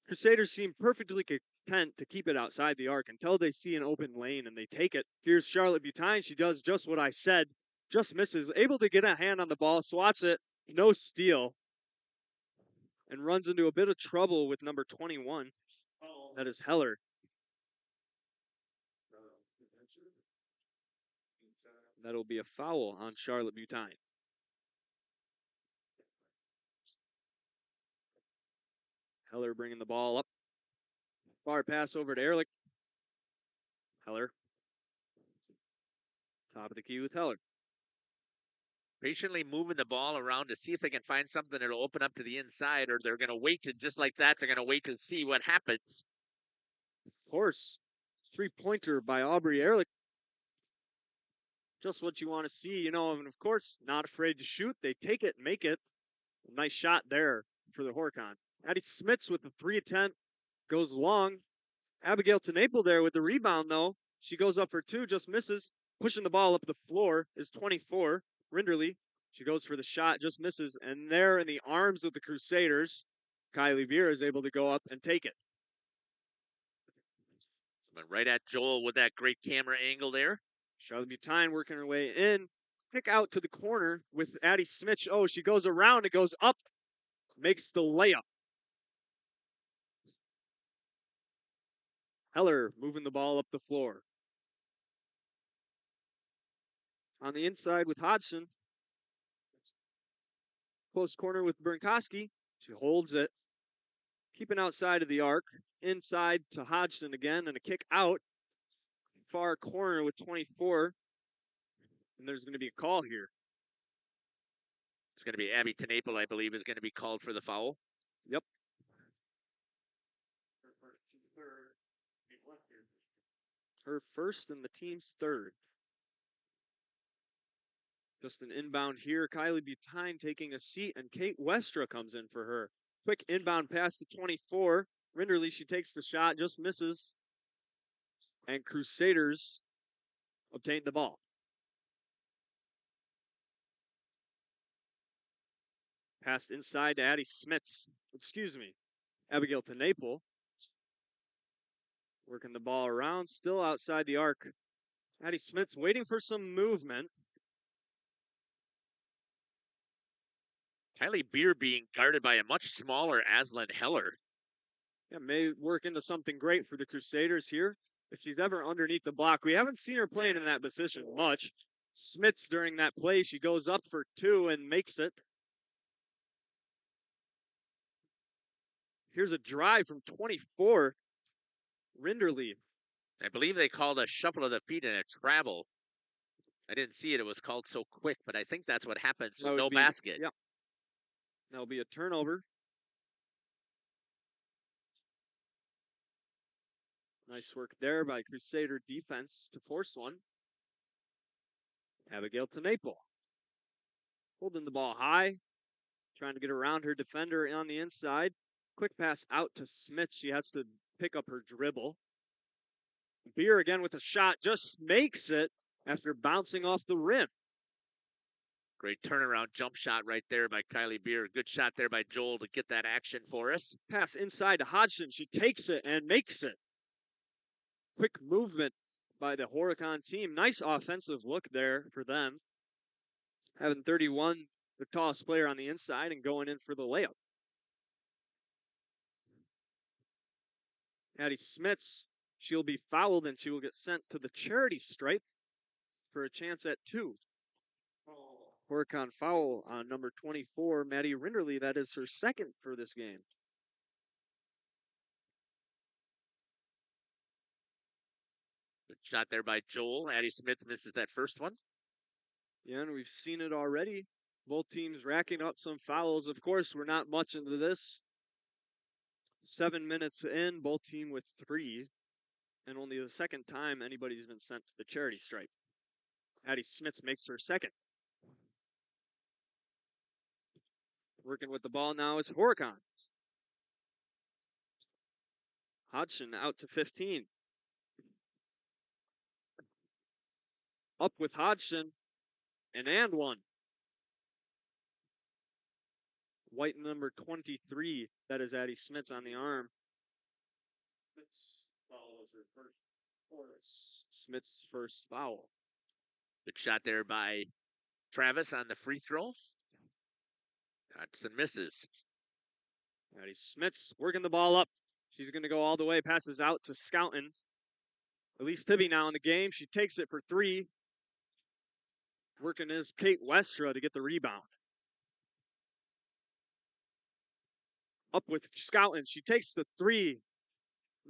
Crusaders seem perfectly content to keep it outside the arc until they see an open lane and they take it. Here's Charlotte Butine. She does just what I said. Just misses. Able to get a hand on the ball. Swats it. No steal. And runs into a bit of trouble with number 21. That is Heller. That'll be a foul on Charlotte Butine. Heller bringing the ball up. Far pass over to Ehrlich. Heller. Top of the key with Heller. Patiently moving the ball around to see if they can find something that'll open up to the inside, or they're going to wait to, just like that, they're going to wait to see what happens. Of course. 3-pointer by Aubrey Ehrlich. Just what you want to see, and of course, not afraid to shoot. They take it, make it. Nice shot there for the Horicon. Addie Smits with the 3 attempt. Goes long. Abigail Tenaple there with the rebound, though. She goes up for 2, just misses. Pushing the ball up the floor is 24. Rinderly. She goes for the shot, just misses. And there in the arms of the Crusaders, Kylie Beer is able to go up and take it. Went right at Joel with that great camera angle there. Charlotte Butine working her way in. Pick out to the corner with Addie Smith. Oh, she goes around. It goes up. Makes the layup. Heller moving the ball up the floor. On the inside with Hodgson. Close corner with Bernkowski. She holds it. Keeping outside of the arc. Inside to Hodgson again, and a kick out. Far corner with 24. And there's going to be a call here. It's going to be Abby Tenaple, I believe, is going to be called for the foul. Yep. Her first and the team's third. Just an inbound here. Kylie Butine taking a seat, and Kate Westra comes in for her. Quick inbound pass to 24. Rinderly, she takes the shot, just misses. And Crusaders obtain the ball. Passed inside to Addie Smits. Abigail Tenaple. Working the ball around, still outside the arc. Addie Smits waiting for some movement. Kylie Beer being guarded by a much smaller Aslan Heller. Yeah, may work into something great for the Crusaders here. If she's ever underneath the block, we haven't seen her playing in that position much. Smits during that play, she goes up for 2 and makes it. Here's a drive from 24. Rinderly. I believe they called a shuffle of the feet and a travel. I didn't see it. It was called so quick, but I think that's what happens. So no basket. Yeah. That'll be a turnover. Nice work there by Crusader defense to force one. Abigail Tenaple. Holding the ball high. Trying to get around her defender on the inside. Quick pass out to Smith. She has to pick up her dribble. Beer again with a shot. Just makes it after bouncing off the rim. Great turnaround jump shot right there by Kylie Beer. Good shot there by Joel to get that action for us. Pass inside to Hodgson. She takes it and makes it. Quick movement by the Horicon team. Nice offensive look there for them. Having 31, the tallest player on the inside, and going in for the layup. Addie Smits, she'll be fouled and she will get sent to the charity stripe for a chance at 2. Horicon foul on number 24, Maddie Rinderly. That is her second for this game. Good shot there by Joel. Addie Smith misses that first one. Yeah, and we've seen it already. Both teams racking up some fouls. Of course, we're not much into this. 7 minutes in, both team with 3. And only the second time anybody's been sent to the charity stripe. Addie Smith makes her second. Working with the ball now is Horicon. Hodgson out to 15. Up with Hodgson. And one. White number 23. That is Addie Smits on the arm. Smith's first foul. Good shot there by Travis on the free throw. Hodgson misses. Addie Smits working the ball up. She's going to go all the way, passes out to Scouten. Elise Tibby now in the game. She takes it for three. Working is Kate Westra to get the rebound. Up with Scouten. She takes the three.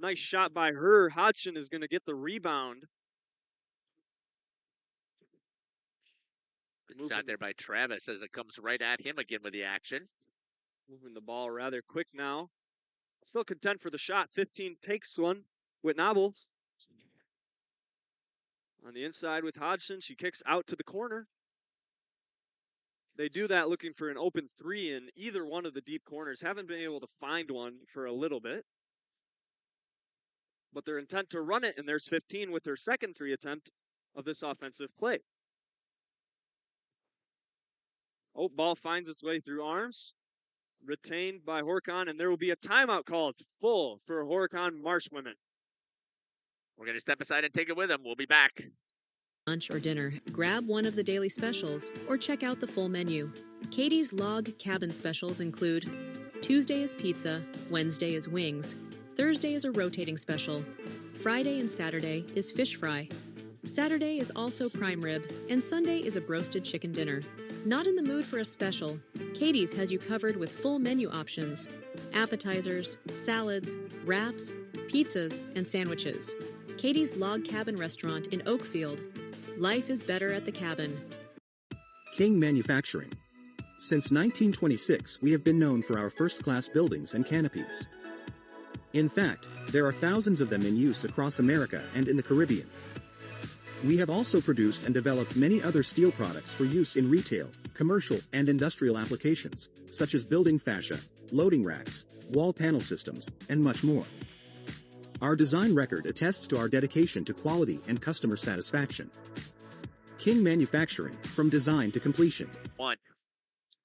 Nice shot by her. Hodgson is going to get the rebound. Good shot there by Travis as it comes right at him again with the action. Moving the ball rather quick now. Still content for the shot. 15 takes one. Whitnobble. On the inside with Hodgson. She kicks out to the corner. They do that looking for an open three in either one of the deep corners. Haven't been able to find one for a little bit. But their intent to run it, and there's 15 with their second three attempt of this offensive play. Oh, ball finds its way through arms. Retained by Horicon, and there will be a timeout called full for Horicon Marshwomen. We're going to step aside and take it with them. We'll be back. Lunch or dinner, grab one of the daily specials or check out the full menu. Katie's Log Cabin specials include Tuesday is pizza, Wednesday is wings, Thursday is a rotating special, Friday and Saturday is fish fry, Saturday is also prime rib, and Sunday is a broasted chicken dinner. Not in the mood for a special? Katie's has you covered with full menu options, appetizers, salads, wraps, pizzas, and sandwiches. Katie's Log Cabin Restaurant in Oakfield. Life is better at the cabin. King Manufacturing. Since 1926, we have been known for our first-class buildings and canopies. In fact, there are thousands of them in use across America and in the Caribbean. We have also produced and developed many other steel products for use in retail, commercial, and industrial applications, such as building fascia, loading racks, wall panel systems, and much more. Our design record attests to our dedication to quality and customer satisfaction. King Manufacturing, from design to completion. One.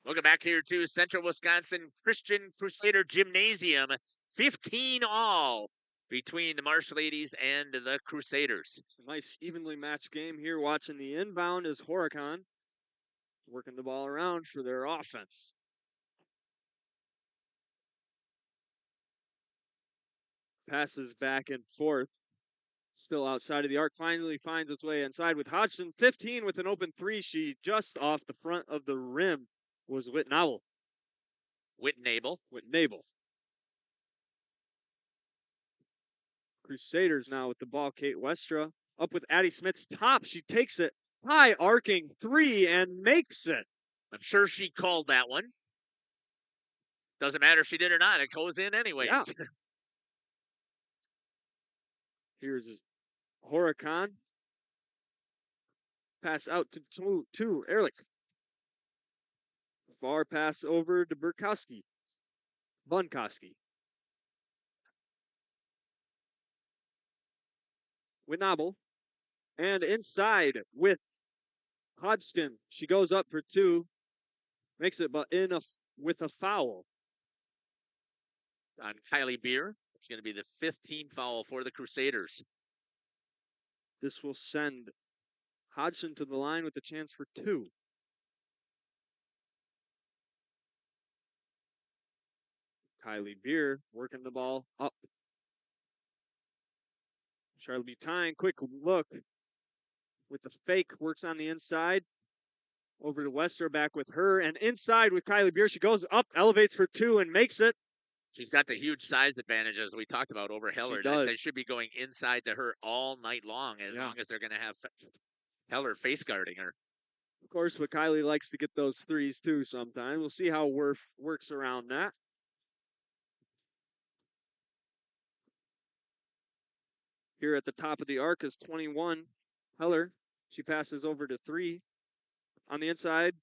Welcome back here to Central Wisconsin Christian Crusader Gymnasium. 15 all between the Marsh Ladies and the Crusaders. Nice evenly matched game here. Watching the inbound is Horicon, working the ball around for their offense. Passes back and forth. Still outside of the arc. Finally finds its way inside with Hodgson. 15 with an open three. She just off the front of the rim was Whitnobble. Whitnable. Crusaders now with the ball. Kate Westra up with Addie Smith's top. She takes it high arcing three and makes it. I'm sure she called that one. Doesn't matter if she did or not. It goes in anyways. Yeah. Here's Horicon. Pass out to Ehrlich. Far pass over to Bunkowski. Whitnobble. And inside with Hodgson. She goes up for two. Makes it but with a foul. On Kylie Beer. It's going to be the 15th foul for the Crusaders. This will send Hodgson to the line with a chance for two. Kylie Beer working the ball up. Charlotte Tyne, quick look with the fake, works on the inside. Over to Wester, back with her, and inside with Kylie Beer. She goes up, elevates for two, and makes it. She's got the huge size advantage, as we talked about, over Heller. They should be going inside to her all night long, as long as they're going to have Heller face guarding her. Of course, but Kylie likes to get those threes, too, sometimes. We'll see how Werf works around that. Here at the top of the arc is 21, Heller. She passes over to three. On the inside,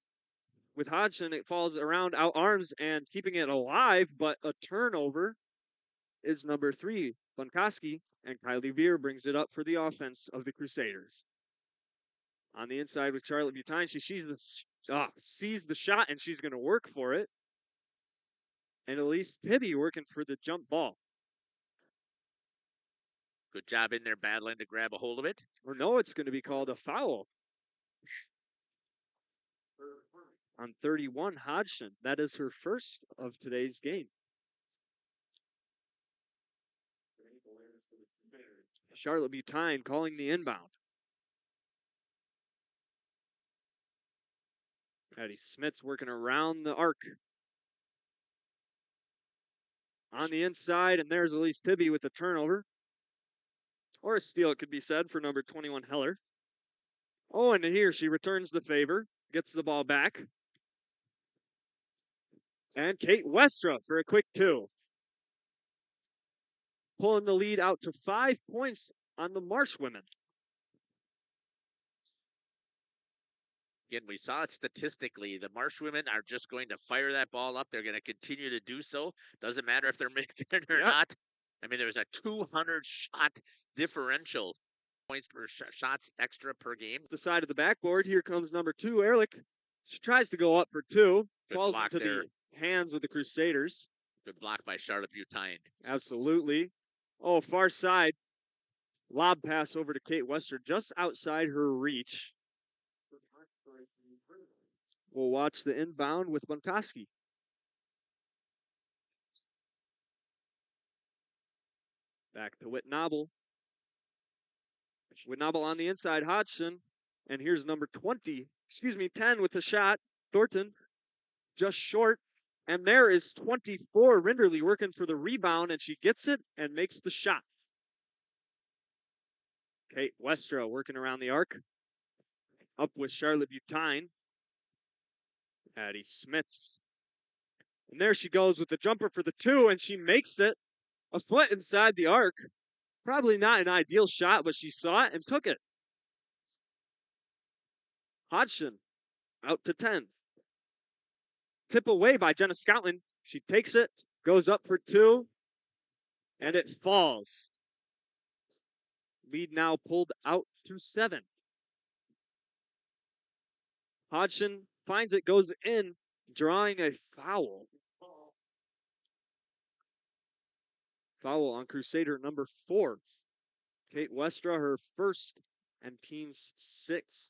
with Hodgson, it falls around out arms and keeping it alive, but a turnover is number 3, Bunkowski, and Kylie Beer brings it up for the offense of the Crusaders. On the inside with Charlotte Butine. She sees the shot, and she's going to work for it. And Elise Tibby working for the jump ball. Good job in there battling to grab a hold of it. Or no, it's going to be called a foul. On 31, Hodgson. That is her first of today's game. Charlotte Butine calling the inbound. Addie Smith's working around the arc. On the inside, and there's Elise Tibby with the turnover. Or a steal, it could be said, for number 21, Heller. Oh, and here she returns the favor, gets the ball back. And Kate Westra for a quick 2. Pulling the lead out to 5 points on the Marsh women. Again, we saw it statistically. The Marsh women are just going to fire that ball up. They're going to continue to do so. Doesn't matter if they're making it or not. I mean, there's a 200 shot differential. Points per shots extra per game. The side of the backboard. Here comes number 2, Ehrlich. She tries to go up for 2. Good falls block into there. the hands of the Crusaders. Good block by Charlotte Butine. Absolutely. Oh, far side. Lob pass over to Kate Wester, just outside her reach. We'll watch the inbound with Bunkoski. Back to Whitnobble. Whitnobble on the inside, Hodgson. And here's number 10 with the shot. Thornton, just short. And there is 24, Rinderly working for the rebound, and she gets it and makes the shot. Kate Westra working around the arc. Up with Charlotte Butine. Addie Smits. And there she goes with the jumper for the 2, and she makes it a foot inside the arc. Probably not an ideal shot, but she saw it and took it. Hodgson out to 10. Tip away by Jenna Scotland. She takes it, goes up for 2, and it falls. Lead now pulled out to 7. Hodgson finds it, goes in, drawing a foul. Foul on Crusader number 4. Kate Westra, her first and team's 6th.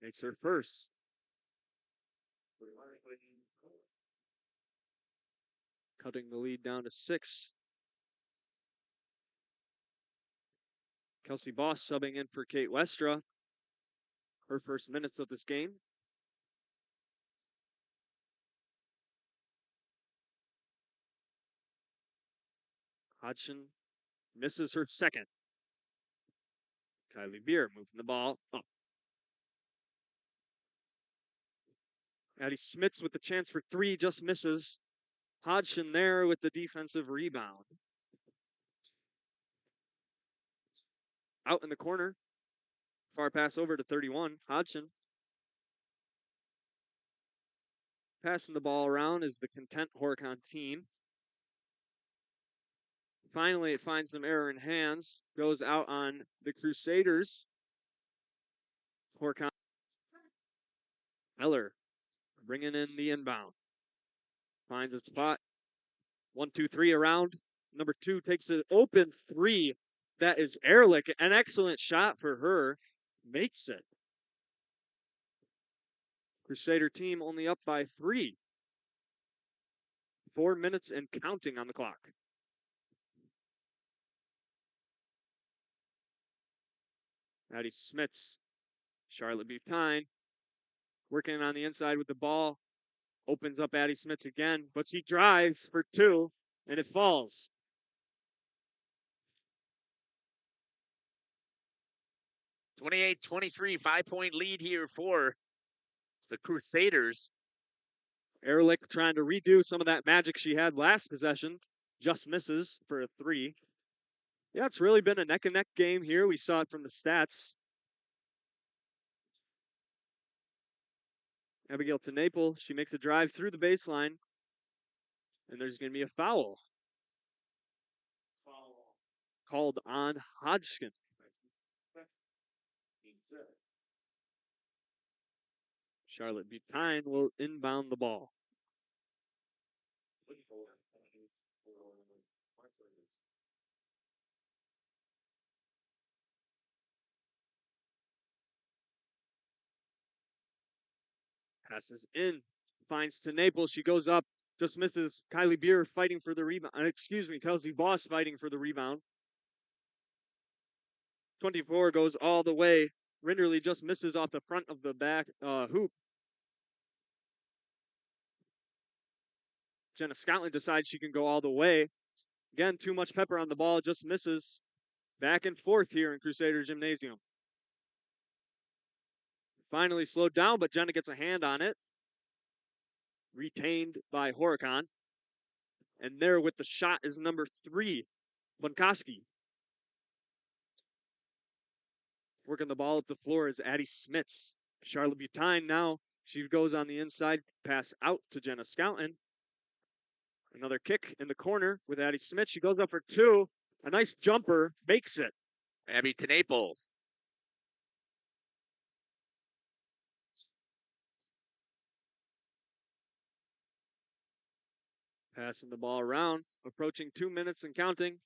Makes her first. Cutting the lead down to 6. Kelsey Boss subbing in for Kate Westra. Her first minutes of this game. Hodgson misses her second. Kylie Beer moving the ball up. Addie Smits with the chance for 3, just misses. Hodgson there with the defensive rebound. Out in the corner. Far pass over to 31. Hodgson. Passing the ball around is the content Horicon team. Finally, it finds some error in hands. Goes out on the Crusaders. Horicon. Heller bringing in the inbound. Finds a spot. 1, 2, 3 around. Number 2 takes an open 3. That is Ehrlich. An excellent shot for her. Makes it. Crusader team only up by 3. 4 minutes and counting on the clock. Addie Smits. Charlotte Butine. Working on the inside with the ball. Opens up Addie Smits again, but she drives for 2, and it falls. (28-23), 5-point lead here for the Crusaders. Ehrlich trying to redo some of that magic she had last possession. Just misses for a 3. Yeah, it's really been a neck-and-neck game here. We saw it from the stats. Abigail Tenaple, she makes a drive through the baseline. And there's going to be a foul. Called on Hodgson. Charlotte Butyne will inbound the ball. Passes in, finds to Naples. She goes up, just misses. Kylie Beer fighting for the rebound. Excuse me, Kelsey Boss fighting for the rebound. 24 goes all the way. Rinderly just misses off the front of the back hoop. Jenna Scotland decides she can go all the way. Again, too much pepper on the ball, just misses. Back and forth here in Crusader Gymnasium. Finally slowed down, but Jenna gets a hand on it. Retained by Horicon. And there with the shot is number 3, Bunkoski. Working the ball up the floor is Addie Smits. Charlotte Butyne now, she goes on the inside, pass out to Jenna Scouten. Another kick in the corner with Addie Smits. She goes up for 2. A nice jumper, makes it. Abby Tenaple. Passing the ball around, approaching 2 minutes and counting.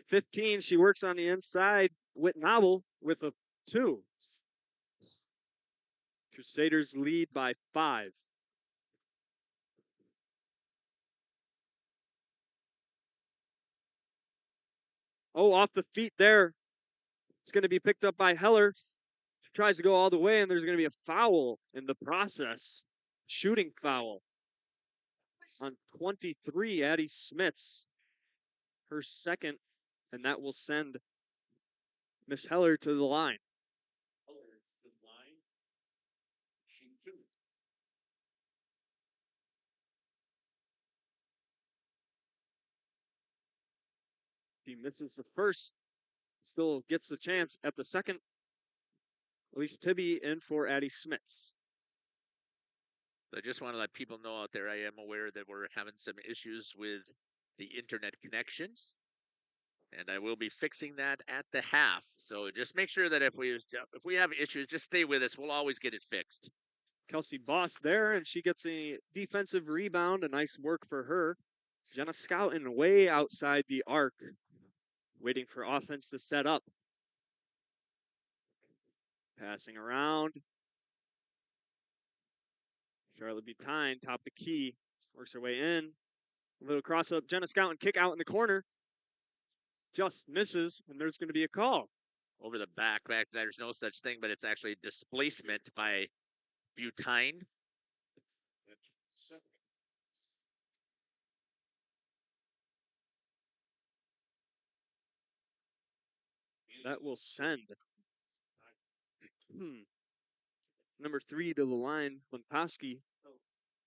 15, she works on the inside. Whit Nobble with a 2. Crusaders lead by 5. Oh, off the feet there. It's going to be picked up by Heller. She tries to go all the way, and there's going to be a foul in the process. Shooting foul on 23, Addie Smits. Her second, and that will send Miss Heller to the line. She misses the first, still gets the chance at the second. At least Tibby in for Addie Smits. I just want to let people know out there, I am aware that we're having some issues with the internet connection. And I will be fixing that at the half. So just make sure that if we have issues, just stay with us. We'll always get it fixed. Kelsey Boss there, and she gets a defensive rebound. A nice work for her. Jenna Scouten way outside the arc, waiting for offense to set up. Passing around. Charlotte Butyne, top of the key, works her way in. A little cross up. Jenna Scouten kick out in the corner. Just misses, and there's going to be a call. Over the back, there's no such thing, but it's actually displacement by Butyne. That will send number 3 to the line. Bunkoski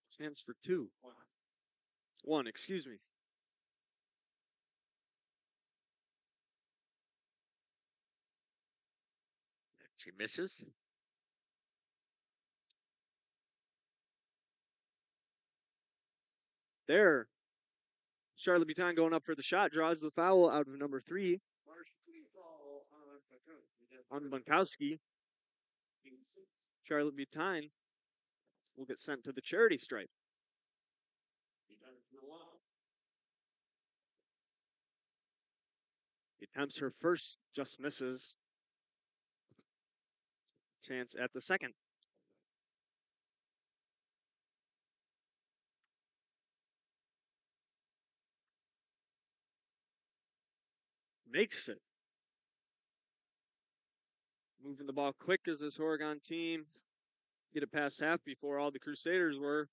stands for 2. 1, excuse me. She misses. There. Charlotte Butyne going up for the shot, draws the foul out of number 3. On Bunkoski. Charlotte Butyne will get sent to the charity stripe. Attempts her first, just misses. Chance at the second. Makes it. Moving the ball quick as this Horicon team get it past half before all the Crusaders were.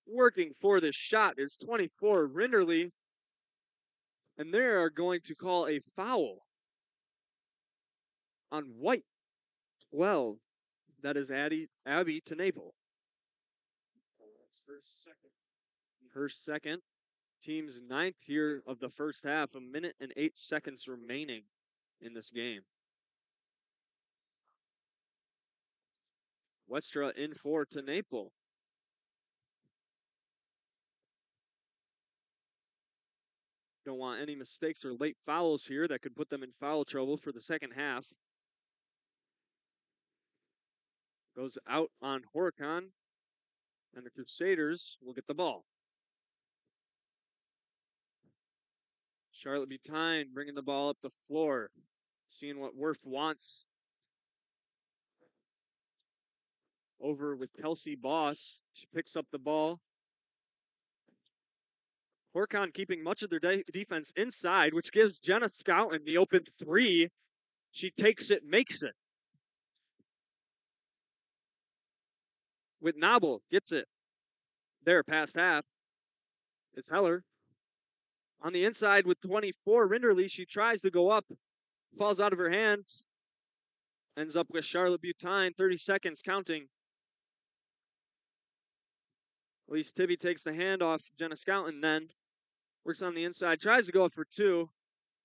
Working for this shot is 24, Rinderly. And they are going to call a foul on White. 12. That is Abby Tenaple. Her second. Team's 9th here of the first half. 1 minute and 8 seconds remaining in this game. Westra in for Tenaple. Don't want any mistakes or late fouls here that could put them in foul trouble for the second half. Goes out on Horicon, and the Crusaders will get the ball. Charlotte Butine bringing the ball up the floor, seeing what Worf wants. Over with Kelsey Boss. She picks up the ball. Horicon keeping much of their defense inside, which gives Jenna Scouten the open three. She takes it, makes it. With Nobble, gets it. There, past half, is Heller. On the inside with 24, Rinderly, she tries to go up. Falls out of her hands. Ends up with Charlotte Butine, 30 seconds counting. Elise Tibby takes the hand off Jenna Scouten, then works on the inside, tries to go up for two.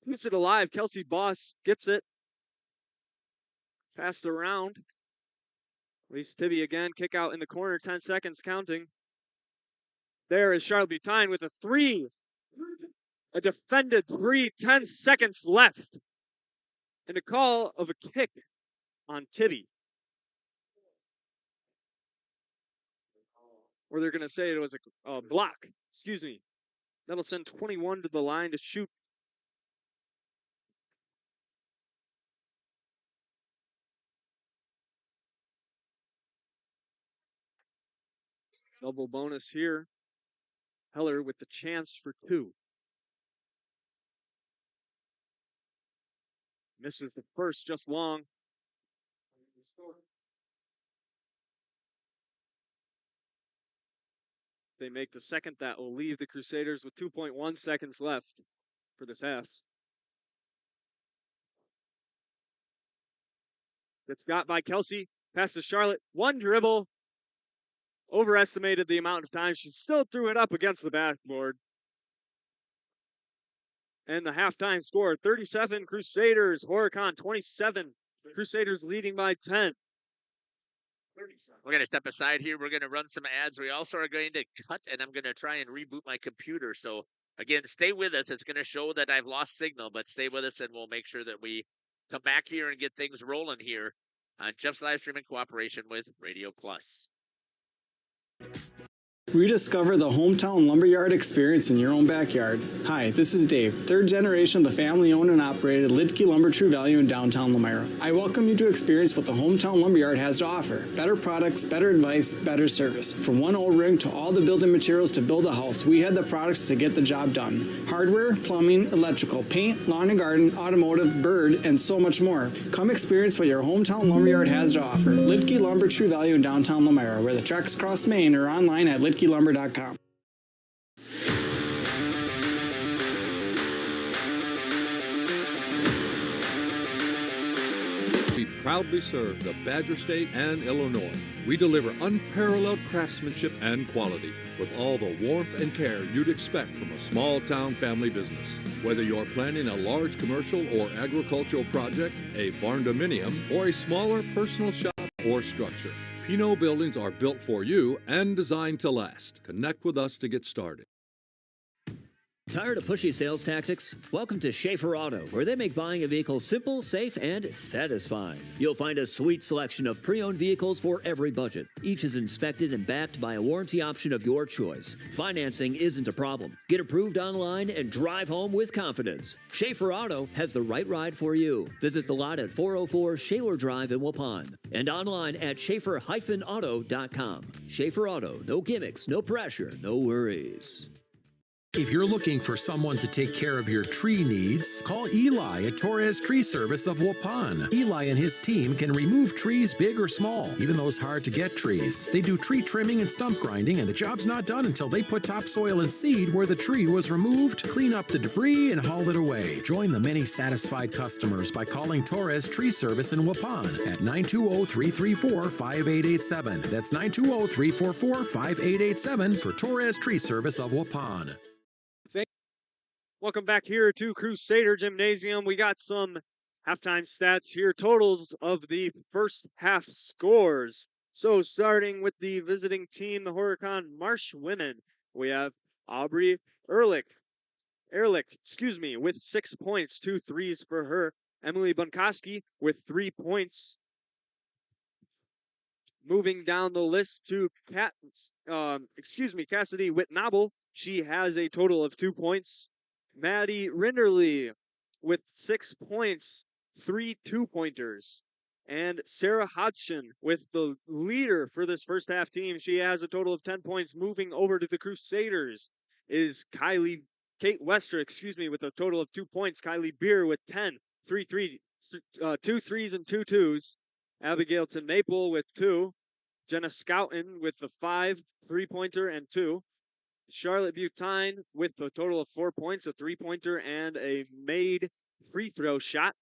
Keeps it alive. Kelsey Boss gets it. Passed around. Elise Tibby again, kick out in the corner, 10 seconds counting. There is Charlotte Butine with a three. A defended three, 10 seconds left. And a call of a kick on Tibby. Or they're going to say it was a block. Excuse me. That'll send 21 to the line to shoot. Double bonus here. Heller with the chance for two. Misses the first just long. If they make the second, that will leave the Crusaders with 2.1 seconds left for this half. Gets got by Kelsey. Pass to Charlotte. One dribble. Overestimated the amount of time. She still threw it up against the backboard. And the halftime score, 37 Crusaders, Horicon 27. Crusaders leading by 10. We're going to step aside here. We're going to run some ads. We also are going to cut, and I'm going to try and reboot my computer. So, again, stay with us. It's going to show that I've lost signal, but stay with us, and we'll make sure that we come back here and get things rolling here on Jeff's Livestream in cooperation with Radio Plus. Rediscover the hometown lumberyard experience in your own backyard. Hi, this is Dave, third generation of the family-owned and operated Lidke Lumber True Value in downtown Lamira. I welcome you to experience what the hometown lumberyard has to offer. Better products, better advice, better service. From one O-ring to all the building materials to build a house, we have the products to get the job done. Hardware, plumbing, electrical, paint, lawn and garden, automotive, bird, and so much more. Come experience what your hometown lumberyard has to offer. Lidke Lumber True Value in downtown Lamira, where the tracks cross Maine, or online at lidkelumber.com. We proudly serve the Badger State and Illinois. We deliver unparalleled craftsmanship and quality with all the warmth and care you'd expect from a small-town family business. Whether you're planning a large commercial or agricultural project, a barn dominium, or a smaller personal shop or structure, Pinot buildings are built for you and designed to last. Connect with us to get started. Tired of pushy sales tactics? Welcome to Schaefer Auto, where they make buying a vehicle simple, safe, and satisfying. You'll find a sweet selection of pre-owned vehicles for every budget. Each is inspected and backed by a warranty option of your choice. Financing isn't a problem. Get approved online and drive home with confidence. Schaefer Auto has the right ride for you. Visit the lot at 404 Shaler Drive in Waupun and online at schaefer-auto.com. Schaefer Auto, no gimmicks, no pressure, no worries. If you're looking for someone to take care of your tree needs, call Eli at Torres Tree Service of Waupun. Eli and his team can remove trees big or small, even those hard-to-get trees. They do tree trimming and stump grinding, and the job's not done until they put topsoil and seed where the tree was removed, clean up the debris, and haul it away. Join the many satisfied customers by calling Torres Tree Service in Waupun at 920-334-5887. That's 920-344-5887 for Torres Tree Service of Waupun. Welcome back here to Crusader Gymnasium. We got some halftime stats here, totals of the first half scores. So starting with the visiting team, the Horicon Marsh women, we have Aubrey Ehrlich, with 6 points, 2 threes for her. Emily Bunkoski with 3 points. Moving down the list to Cassidy Whitnobble. She has a total of 2 points. Maddie Rinderly with 6 points, 3 2-pointers. And Sarah Hodgson with the leader for this first half team. She has a total of 10 points. Moving over to the Crusaders is Kate Wester, with a total of 2 points. Kylie Beer with 10, 2 threes and 2 twos. Abigail Tenaple with 2. Jenna Scouten with the 5 3-pointer and 2. Charlotte Butine with a total of 4 points, a 3-pointer and a made free throw shot.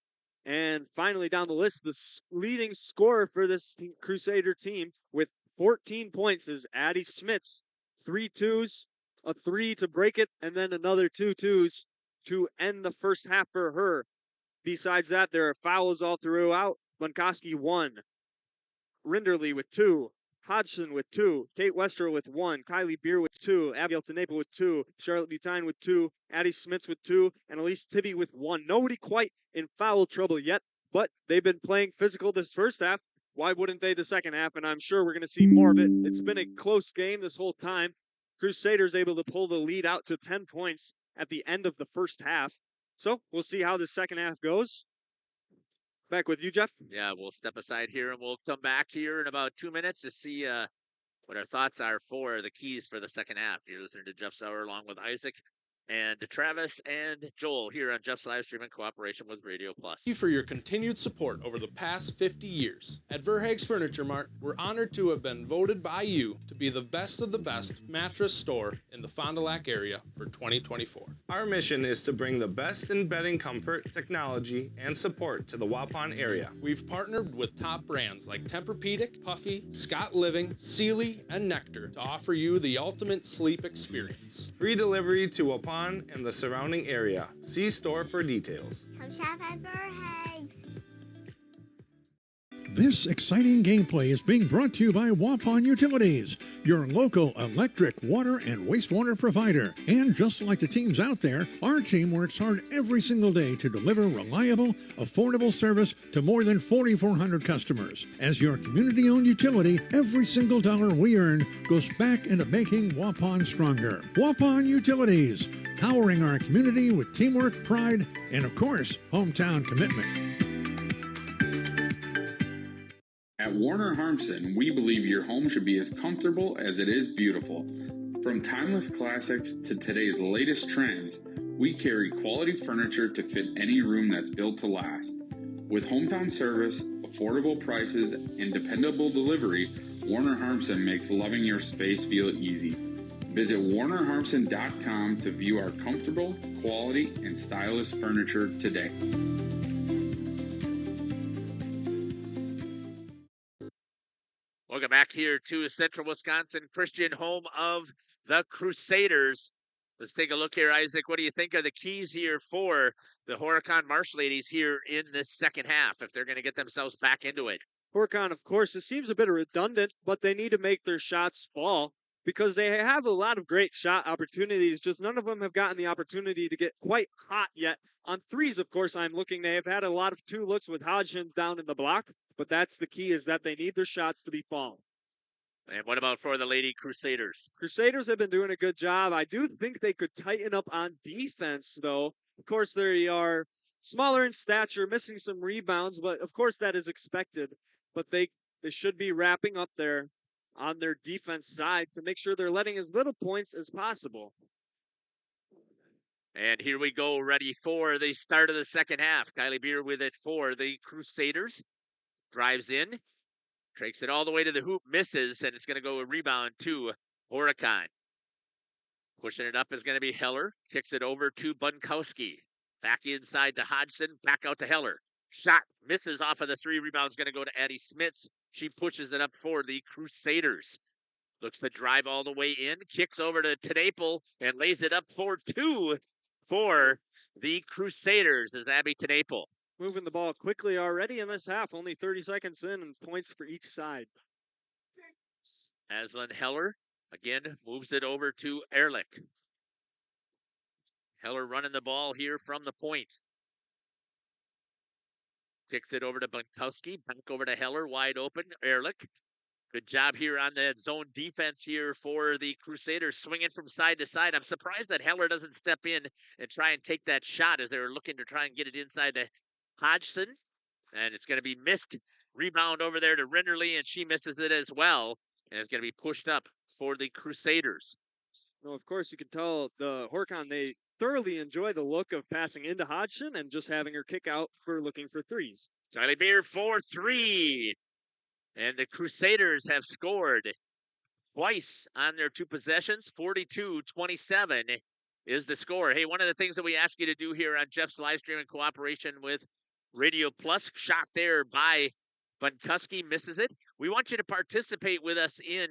And finally down the list, the leading scorer for this Crusader team with 14 points is Addie Smits. 3 twos, a 3 to break it, and then another 2 twos to end the first half for her. Besides that, there are fouls all throughout. Bunkoski 1. Rinderly with 2. Hodgson with 2. Kate Wester with 1. Kylie Beer with 2. Abigail Tenaple with 2. Charlotte Butine with 2. Addie Smits with 2. And Elise Tibby with 1. Nobody quite in foul trouble yet, but they've been playing physical this first half. Why wouldn't they the second half? And I'm sure we're going to see more of it. It's been a close game this whole time. Crusaders able to pull the lead out to 10 points at the end of the first half. So we'll see how the second half goes. Back with you, Jeff. Yeah, we'll step aside here and we'll come back here in about 2 minutes to see what our thoughts are for the keys for the second half. You're listening to Jeff Sauer along with Isaac and Travis and Joel here on Jeff's Livestream in cooperation with Radio Plus. Thank you for your continued support over the past 50 years. At Verhaeg's Furniture Mart, we're honored to have been voted by you to be the best of the best mattress store in the Fond du Lac area for 2024. Our mission is to bring the best in bedding comfort, technology, and support to the Waupun area. We've partnered with top brands like Tempur-Pedic, Puffy, Scott Living, Sealy, and Nectar to offer you the ultimate sleep experience. Free delivery to Waupun and the surrounding area. See store for details. Come shop at Verhaeg's. This exciting gameplay is being brought to you by Waupun Utilities, your local electric, water, and wastewater provider. And just like the teams out there, our team works hard every single day to deliver reliable, affordable service to more than 4,400 customers. As your community-owned utility, every single dollar we earn goes back into making Waupun stronger. Waupun Utilities, powering our community with teamwork, pride, and of course, hometown commitment. At Warner Harmson, we believe your home should be as comfortable as it is beautiful. From timeless classics to today's latest trends, we carry quality furniture to fit any room that's built to last. With hometown service, affordable prices, and dependable delivery, Warner Harmson makes loving your space feel easy. Visit WarnerHarmson.com to view our comfortable, quality, and stylish furniture today. Welcome back here to Central Wisconsin Christian, home of the Crusaders. Let's take a look here, Isaac. What do you think are the keys here for the Horicon Marsh ladies here in this second half, if they're going to get themselves back into it? Horicon, of course, it seems a bit redundant, but they need to make their shots fall because they have a lot of great shot opportunities. Just none of them have gotten the opportunity to get quite hot yet. On threes, of course, I'm looking. They have had a lot of 2 looks with Hodgins down in the block, but that's the key, is that they need their shots to be falling. And what about for the Lady Crusaders? Crusaders have been doing a good job. I do think they could tighten up on defense, though. Of course, they are smaller in stature, missing some rebounds, but of course that is expected. But they should be wrapping up there on their defense side to make sure they're letting as little points as possible. And here we go, ready for the start of the second half. Kylie Beer with it for the Crusaders. Drives in, takes it all the way to the hoop, misses, and it's going to go a rebound to Horicon. Pushing it up is going to be Heller. Kicks it over to Bunkowski. Back inside to Hodgson, back out to Heller. Shot misses off of the 3. Rebound's going to go to Addie Smits. She pushes it up for the Crusaders. Looks to drive all the way in, kicks over to Tenaple, and lays it up for 2 for the Crusaders as Abby Tenaple. Moving the ball quickly already in this half, only 30 seconds in, and points for each side. Aslan Heller, again, moves it over to Ehrlich. Heller running the ball here from the point. Kicks it over to Bunkowski, back over to Heller, wide open. Ehrlich Good job here on the zone defense here for the Crusaders, swinging from side to side. I'm surprised that Heller doesn't step in and try and take that shot as they were looking to try and get it inside to Hodgson. And it's going to be missed. Rebound over there to Rinderly, and she misses it as well. And it's going to be pushed up for the Crusaders. Well, of course, you can tell the Horicon, they thoroughly enjoy the look of passing into Hodgson and just having her kick out for looking for threes. Kylie Beer for 3. And the Crusaders have scored twice on their 2 possessions. 42-27 is the score. Hey, one of the things that we ask you to do here on Jeff's live stream in cooperation with Radio Plus, shot there by Bunkuski, misses it. We want you to participate with us in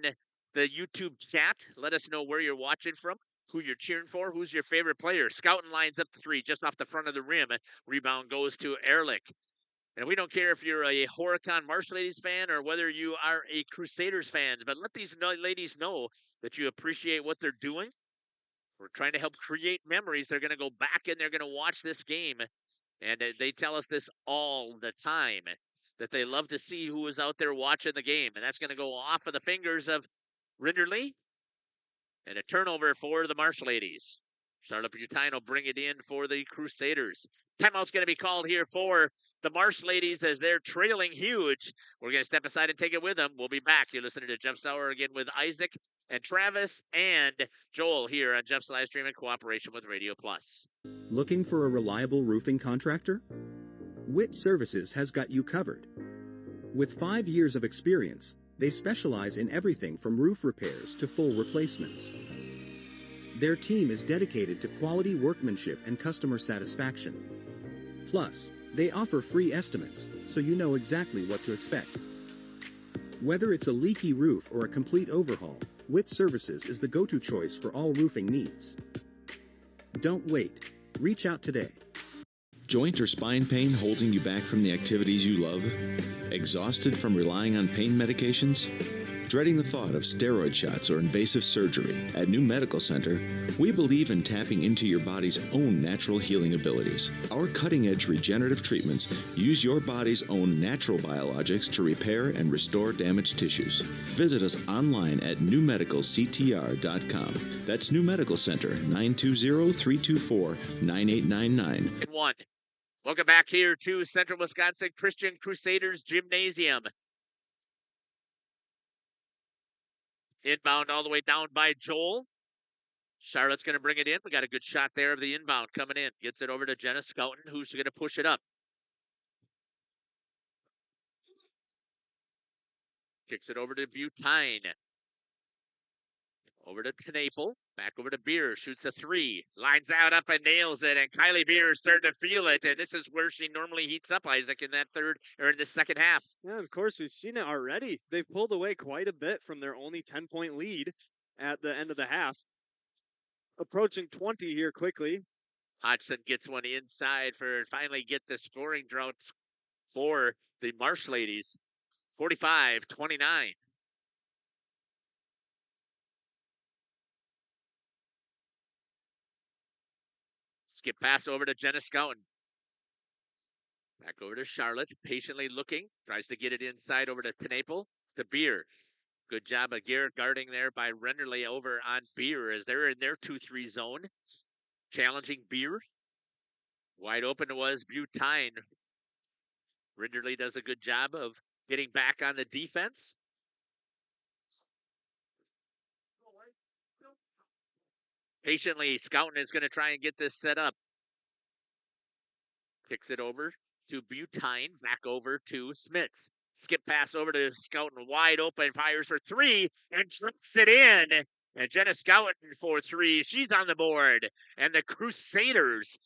the YouTube chat. Let us know where you're watching from, who you're cheering for, who's your favorite player. Scouting lines up the 3 just off the front of the rim. Rebound goes to Ehrlich. And we don't care if you're a Horicon Marsh Ladies fan or whether you are a Crusaders fan, but let these ladies know that you appreciate what they're doing. We're trying to help create memories. They're going to go back and they're going to watch this game. And they tell us this all the time, that they love to see who is out there watching the game. And that's going to go off of the fingers of Rinderly. And a turnover for the Marsh Ladies. Charlotte Butine will bring it in for the Crusaders. Timeout's going to be called here for the Marsh Ladies as they're trailing huge. We're going to step aside and take it with them. We'll be back. You're listening to Jeff Sauer again with Isaac and Travis and Joel here on Jeff's live stream in cooperation with Radio Plus. Looking for a reliable roofing contractor? Witt Services has got you covered. With 5 years of experience, they specialize in everything from roof repairs to full replacements. Their team is dedicated to quality workmanship and customer satisfaction. Plus, they offer free estimates, so you know exactly what to expect. Whether it's a leaky roof or a complete overhaul, Witt Services is the go-to choice for all roofing needs. Don't wait. Reach out today. Joint or spine pain holding you back from the activities you love? Exhausted from relying on pain medications? Dreading the thought of steroid shots or invasive surgery? At New Medical Center, we believe in tapping into your body's own natural healing abilities. Our cutting-edge regenerative treatments use your body's own natural biologics to repair and restore damaged tissues. Visit us online at newmedicalctr.com. That's New Medical Center, 920-324-9899. 1. Welcome back here to Central Wisconsin Christian Crusaders Gymnasium. Inbound all the way down by Joel. Charlotte's going to bring it in. We got a good shot there of the inbound coming in. Gets it over to Jenna Scouten, who's going to push it up. Kicks it over to Butine. Over to Tenaple. Back over to Beer. Shoots a 3. Lines out up and nails it. And Kylie Beer is starting to feel it. And this is where she normally heats up, Isaac, in that in the second half. Yeah, of course, we've seen it already. They've pulled away quite a bit from their only 10-point lead at the end of the half. Approaching 20 here quickly. Hodgson gets one inside for finally get the scoring drought for the Marsh Ladies. 45-29. Skip pass over to Jenna Scouten. Back over to Charlotte, patiently looking. Tries to get it inside over to Tenaple, to Beer. Good job of Garrett guarding there by Renderly over on Beer as they're in their 2-3 zone. Challenging Beer. Wide open was Butine. Renderly does a good job of getting back on the defense. Patiently, Scouten is going to try and get this set up. Kicks it over to Butine, back over to Smits. Skip pass over to Scouten, wide open, fires for 3, and drops it in. And Jenna Scouten for 3. She's on the board. And the Crusaders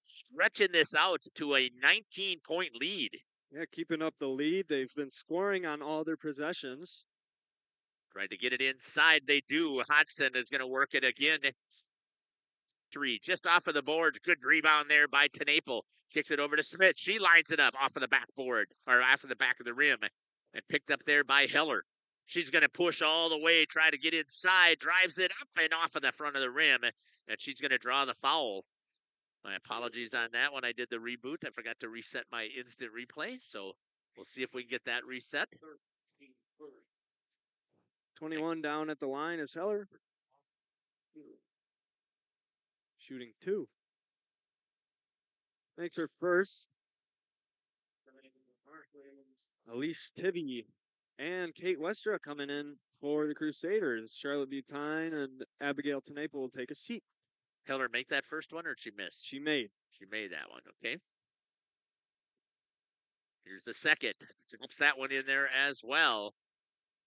stretching this out to a 19-point lead. Yeah, keeping up the lead. They've been scoring on all their possessions. Tried to get it inside. They do. Hodgson is going to work it again. 3, just off of the board. Good rebound there by Tenaple. Kicks it over to Smith. She lines it up off of the backboard, or off of the back of the rim, and picked up there by Heller. She's going to push all the way, try to get inside, drives it up and off of the front of the rim, and she's going to draw the foul. My apologies on that when I did the reboot. I forgot to reset my instant replay, so we'll see if we can get that reset. 21 down at the line is Heller. Shooting 2. Makes her first. Elise Tibby and Kate Westra coming in for the Crusaders. Charlotte Butine and Abigail Tenaple will take a seat. Heller make that first one, or did she miss? She made. She made that one, okay. Here's the second. Drops that one in there as well.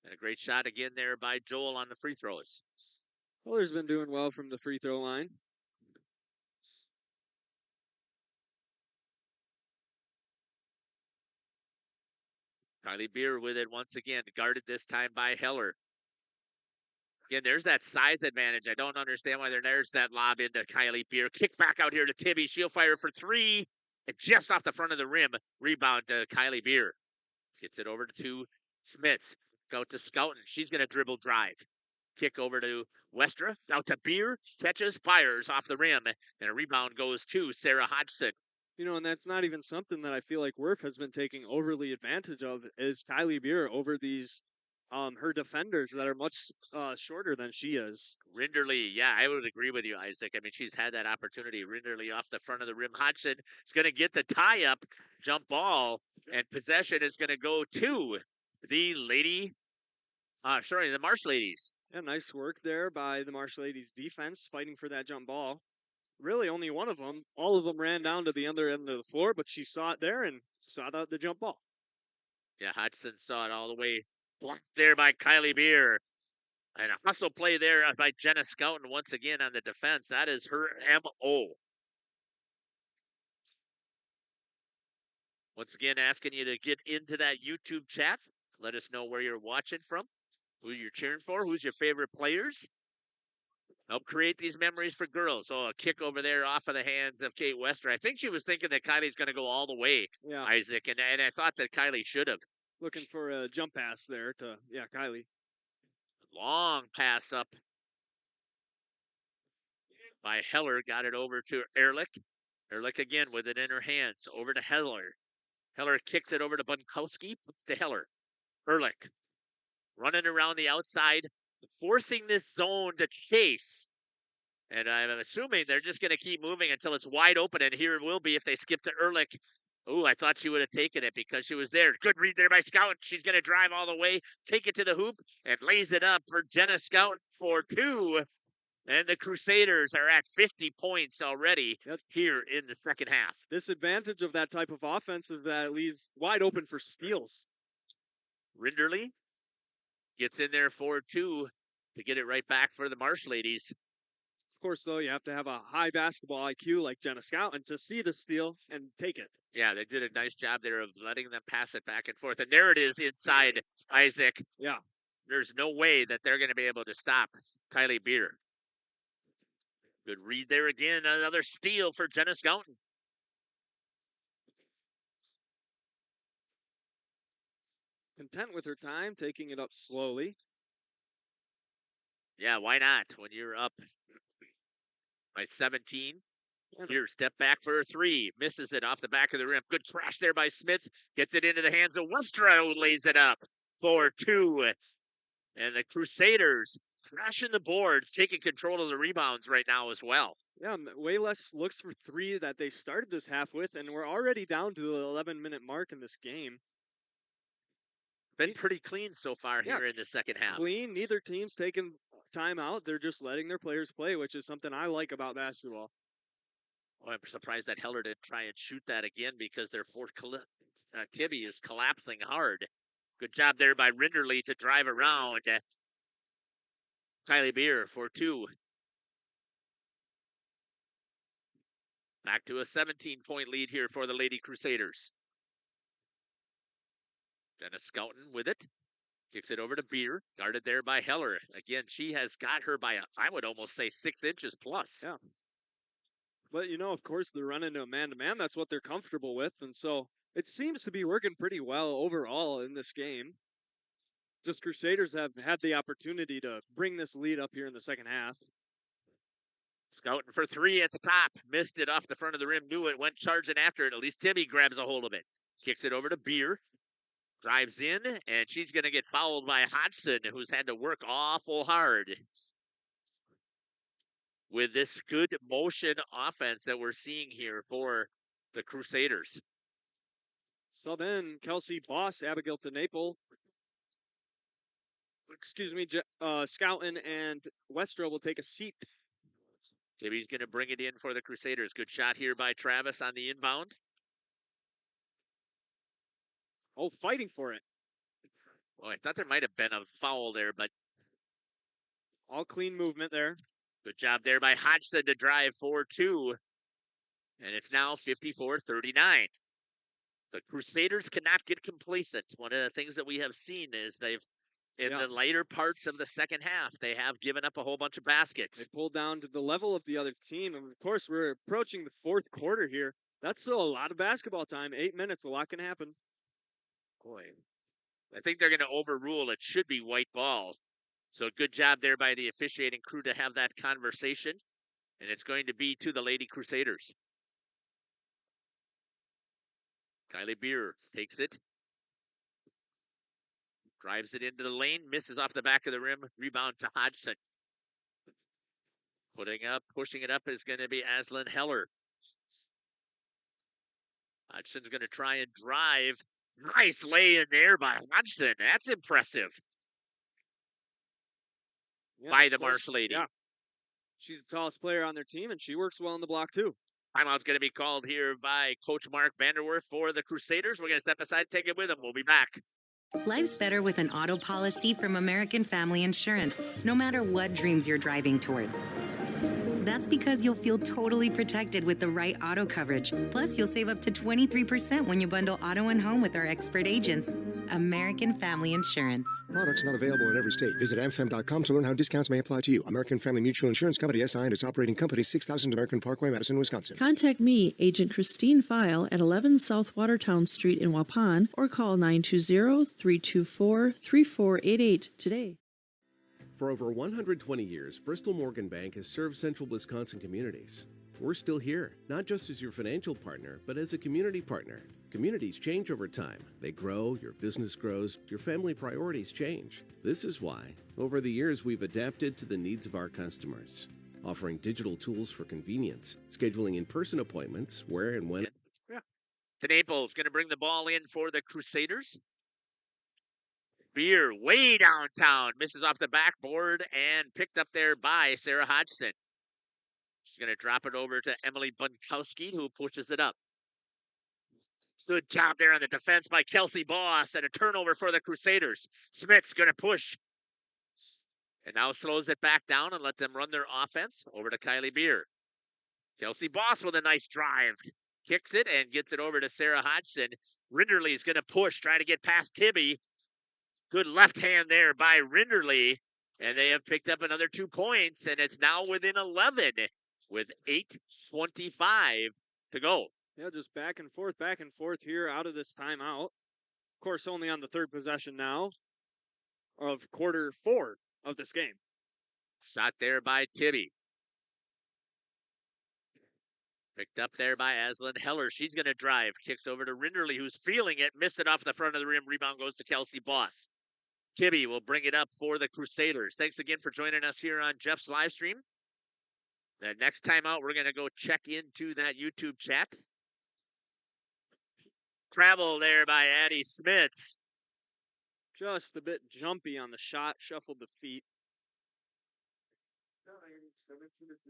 And a great shot again there by Joel on the free throws. Heller's been doing well from the free throw line. Kylie Beer with it once again, guarded this time by Heller. Again, there's that size advantage. I don't understand why there's that lob into Kylie Beer. Kick back out here to Tibby. She'll fire for 3. And just off the front of the rim. Rebound to Kylie Beer. Gets it over to Smits. Go to Scouten. She's going to dribble drive. Kick over to Westra. Out to Beer. Catches, fires off the rim. And a rebound goes to Sarah Hodgson. You know, and that's not even something that I feel like Werf has been taking overly advantage of, is Kylie Beer over these her defenders that are much shorter than she is. Rinderly, yeah, I would agree with you, Isaac. I mean, she's had that opportunity. Rinderly off the front of the rim. Hodgson is going to get the tie-up jump ball, and possession is going to go to the the Marsh Ladies. Yeah, nice work there by the Marsh Ladies defense, fighting for that jump ball. Really, only one of them. All of them ran down to the other end of the floor, but she saw it there and saw the jump ball. Yeah, Hodgson saw it all the way. Blocked there by Kylie Beer. And a hustle play there by Jenna Scouten once again on the defense. That is her M.O. Once again, asking you to get into that YouTube chat. Let us know where you're watching from, who you're cheering for, who's your favorite players. Help create these memories for girls. Oh, a kick over there off of the hands of Kate Westra. I think she was thinking that Kylie's going to go all the way, yeah. Isaac, and I thought that Kylie should have. Looking for a jump pass there to, Kylie. Long pass up by Heller. Got it over to Ehrlich. Ehrlich again with it in her hands. Over to Heller. Heller kicks it over to Bunkowski. To Heller. Ehrlich running around the outside, forcing this zone to chase. And I'm assuming they're just going to keep moving until it's wide open, and here it will be if they skip to Ehrlich. Oh, I thought she would have taken it because she was there. Good read there by Scout. She's going to drive all the way, take it to the hoop, and lays it up for Jenna Scout for 2. And the Crusaders are at 50 points already here in the second half. Disadvantage of that type of offense is that it leaves wide open for steals. Rinderly gets in there for 2 to get it right back for the Marsh Ladies. Of course, though, you have to have a high basketball IQ like Jenna Scout and to see the steal and take it. Yeah, they did a nice job there of letting them pass it back and forth. And there it is inside Isaac. Yeah. There's no way that they're going to be able to stop Kylie Beer. Good read there again. Another steal for Jenna Scouten. Content with her time, taking it up slowly. Yeah, why not? When you're up by 17. Here, step back for a 3. Misses it off the back of the rim. Good crash there by Smits. Gets it into the hands of Westra, who lays it up for 2. And the Crusaders crashing the boards, taking control of the rebounds right now as well. Yeah, way less looks for 3 that they started this half with, and we're already down to the 11-minute mark in this game. Been pretty clean so far here in the second half. Clean. Neither team's taking time out. They're just letting their players play, which is something I like about basketball. Oh, I'm surprised that Heller didn't try and shoot that again because their fourth Tibby is collapsing hard. Good job there by Rinderly to drive around. Kylie Beer for 2. Back to a 17-point lead here for the Lady Crusaders. Jenna Scouten with it. Kicks it over to Beer. Guarded there by Heller. Again, she has got her by, I would almost say, 6 inches plus. Yeah. But, of course, they're running to a man-to-man. That's what they're comfortable with. And so it seems to be working pretty well overall in this game. Just Crusaders have had the opportunity to bring this lead up here in the second half. Scouting for 3 at the top. Missed it off the front of the rim. Knew it. Went charging after it. At least Timmy grabs a hold of it. Kicks it over to Beer. Drives in, and she's going to get fouled by Hodgson, who's had to work awful hard with this good motion offense that we're seeing here for the Crusaders. Sub in Kelsey Boss, Abigail TeNapel. Excuse me, Scouten and Westra will take a seat. Tibby's going to bring it in for the Crusaders. Good shot here by Travis on the inbound. Oh, fighting for it. Well, I thought there might have been a foul there, but all clean movement there. Good job there by Hodgson to drive 4-2. And it's now 54-39. The Crusaders cannot get complacent. One of the things that we have seen is they've, in the later parts of the second half, they have given up a whole bunch of baskets. They pulled down to the level of the other team. And of course, we're approaching the fourth quarter here. That's still a lot of basketball time. 8 minutes, a lot can happen. Boy, I think they're going to overrule. It should be white ball. So good job there by the officiating crew to have that conversation. And it's going to be to the Lady Crusaders. Kylie Beer takes it. Drives it into the lane. Misses off the back of the rim. Rebound to Hodgson. Pushing it up is going to be Aslan Heller. Hodgson's going to try and drive. Nice lay in there by Hodgson. That's impressive. By the Marsh lady. Yeah. She's the tallest player on their team, and she works well in the block, too. Timeout's going to be called here by Coach Mark Vanderwerf for the Crusaders. We're going to step aside, take it with them. We'll be back. Life's better with an auto policy from American Family Insurance, no matter what dreams you're driving towards. That's because you'll feel totally protected with the right auto coverage. Plus, you'll save up to 23% when you bundle auto and home with our expert agents. American Family Insurance. Products not available in every state. Visit amfam.com to learn how discounts may apply to you. American Family Mutual Insurance Company, SI, and its operating company, 6000 American Parkway, Madison, Wisconsin. Contact me, Agent Christine File, at 11 South Watertown Street in Waupun, or call 920-324-3488 today. For over 120 years, Bristol Morgan Bank has served central Wisconsin communities. We're still here, not just as your financial partner, but as a community partner. Communities change over time. They grow, your business grows, your family priorities change. This is why, over the years, we've adapted to the needs of our customers, offering digital tools for convenience, scheduling in-person appointments where and when. TeNapel's going to bring the ball in for the Crusaders. Beer way downtown, misses off the backboard and picked up there by Sarah Hodgson. She's going to drop it over to Emily Bunkowski, who pushes it up. Good job there on the defense by Kelsey Boss, and a turnover for the Crusaders. Smith's going to push. And now slows it back down and let them run their offense over to Kylie Beer. Kelsey Boss with a nice drive. Kicks it and gets it over to Sarah Hodgson. Rinderly's going to push, try to get past Tibby. Good left hand there by Rinderly. And they have picked up another 2 points, and it's now within 11 with 8:25 to go. Yeah, just back and forth here out of this timeout. Of course, only on the third possession now of quarter 4 of this game. Shot there by Tibby. Picked up there by Aslan Heller. She's going to drive. Kicks over to Rinderly, who's feeling it. Missed it off the front of the rim. Rebound goes to Kelsey Boss. Tibby will bring it up for the Crusaders. Thanks again for joining us here on Jeff's live stream. The next time out, we're going to go check into that YouTube chat. Travel there by Addie Smits. Just a bit jumpy on the shot, shuffled the feet.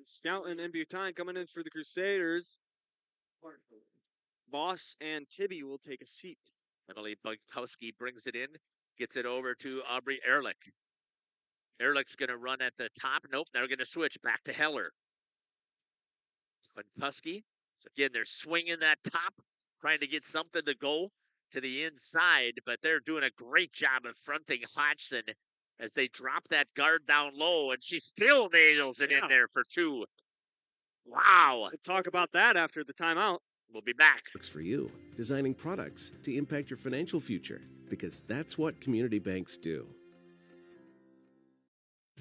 Scouten and Butine coming in for the Crusaders. Boss and Tibby will take a seat. Emily Bunkowski brings it in, gets it over to Aubrey Ehrlich. Ehrlich's going to run at the top. Nope, they're going to switch back to Heller. Bunkowski. So again, they're swinging that top, trying to get something to go to the inside, but they're doing a great job of fronting Hodgson as they drop that guard down low, and she still nails it in there for 2. Wow. We'll talk about that after the timeout. We'll be back. Works for you, designing products to impact your financial future, because that's what community banks do.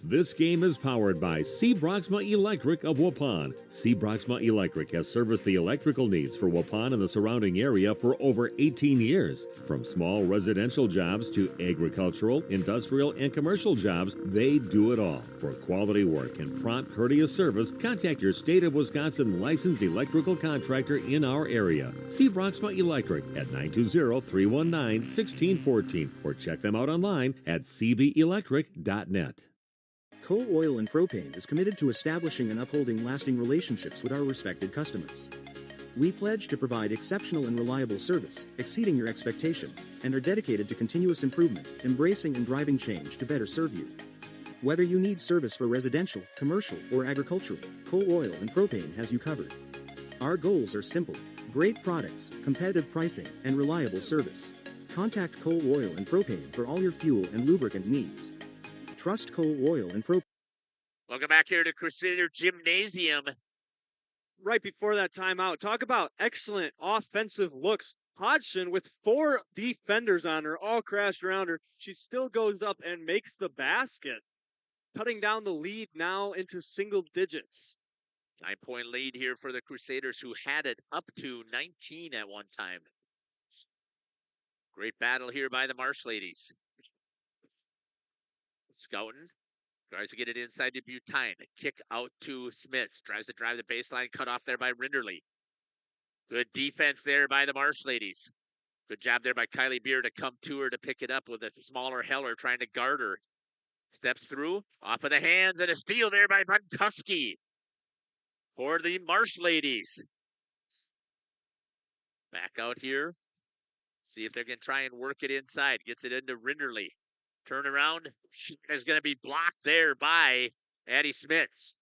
This game is powered by C. Broxma Electric of Waupun. C. Broxma Electric has serviced the electrical needs for Waupun and the surrounding area for over 18 years. From small residential jobs to agricultural, industrial, and commercial jobs, they do it all. For quality work and prompt, courteous service, contact your state of Wisconsin licensed electrical contractor in our area. C. Broxma Electric at 920-319-1614 or check them out online at cbelectric.net. Coal Oil and Propane is committed to establishing and upholding lasting relationships with our respected customers. We pledge to provide exceptional and reliable service, exceeding your expectations, and are dedicated to continuous improvement, embracing and driving change to better serve you. Whether you need service for residential, commercial, or agricultural, Coal Oil and Propane has you covered. Our goals are simple: great products, competitive pricing, and reliable service. Contact Coal Oil and Propane for all your fuel and lubricant needs. Trust Coal Oil and Propane. Welcome back here to Crusader Gymnasium. Right before that timeout, talk about excellent offensive looks. Hodgson with 4 defenders on her, all crashed around her. She still goes up and makes the basket, cutting down the lead now into single digits. 9-point lead here for the Crusaders, who had it up to 19 at one time. Great battle here by the Marsh ladies. Scouten tries to get it inside to Butine. Kick out to Smits. Tries to drive the baseline. Cut off there by Rinderly. Good defense there by the Marsh ladies. Good job there by Kylie Beer to come to her to pick it up with a smaller Heller trying to guard her. Steps through. Off of the hands and a steal there by Bunkuski for the Marsh ladies. Back out here. See if they're going to try and work it inside. Gets it into Rinderly. Turn around. She is going to be blocked there by Addie Smits.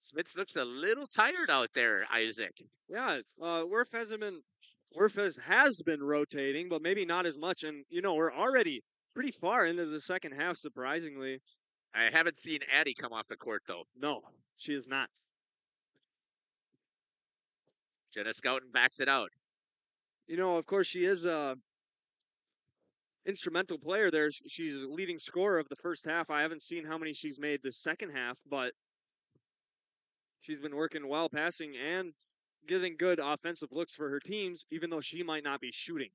Smits looks a little tired out there, Isaac. Yeah, Werfez has been rotating, but maybe not as much. And, we're already pretty far into the second half, surprisingly. I haven't seen Addie come off the court, though. No, she is not. Jenna Scouten backs it out. Of course, she is a instrumental player there. She's leading scorer of the first half. I haven't seen how many she's made the second half, but she's been working well passing and getting good offensive looks for her teams, even though she might not be shooting.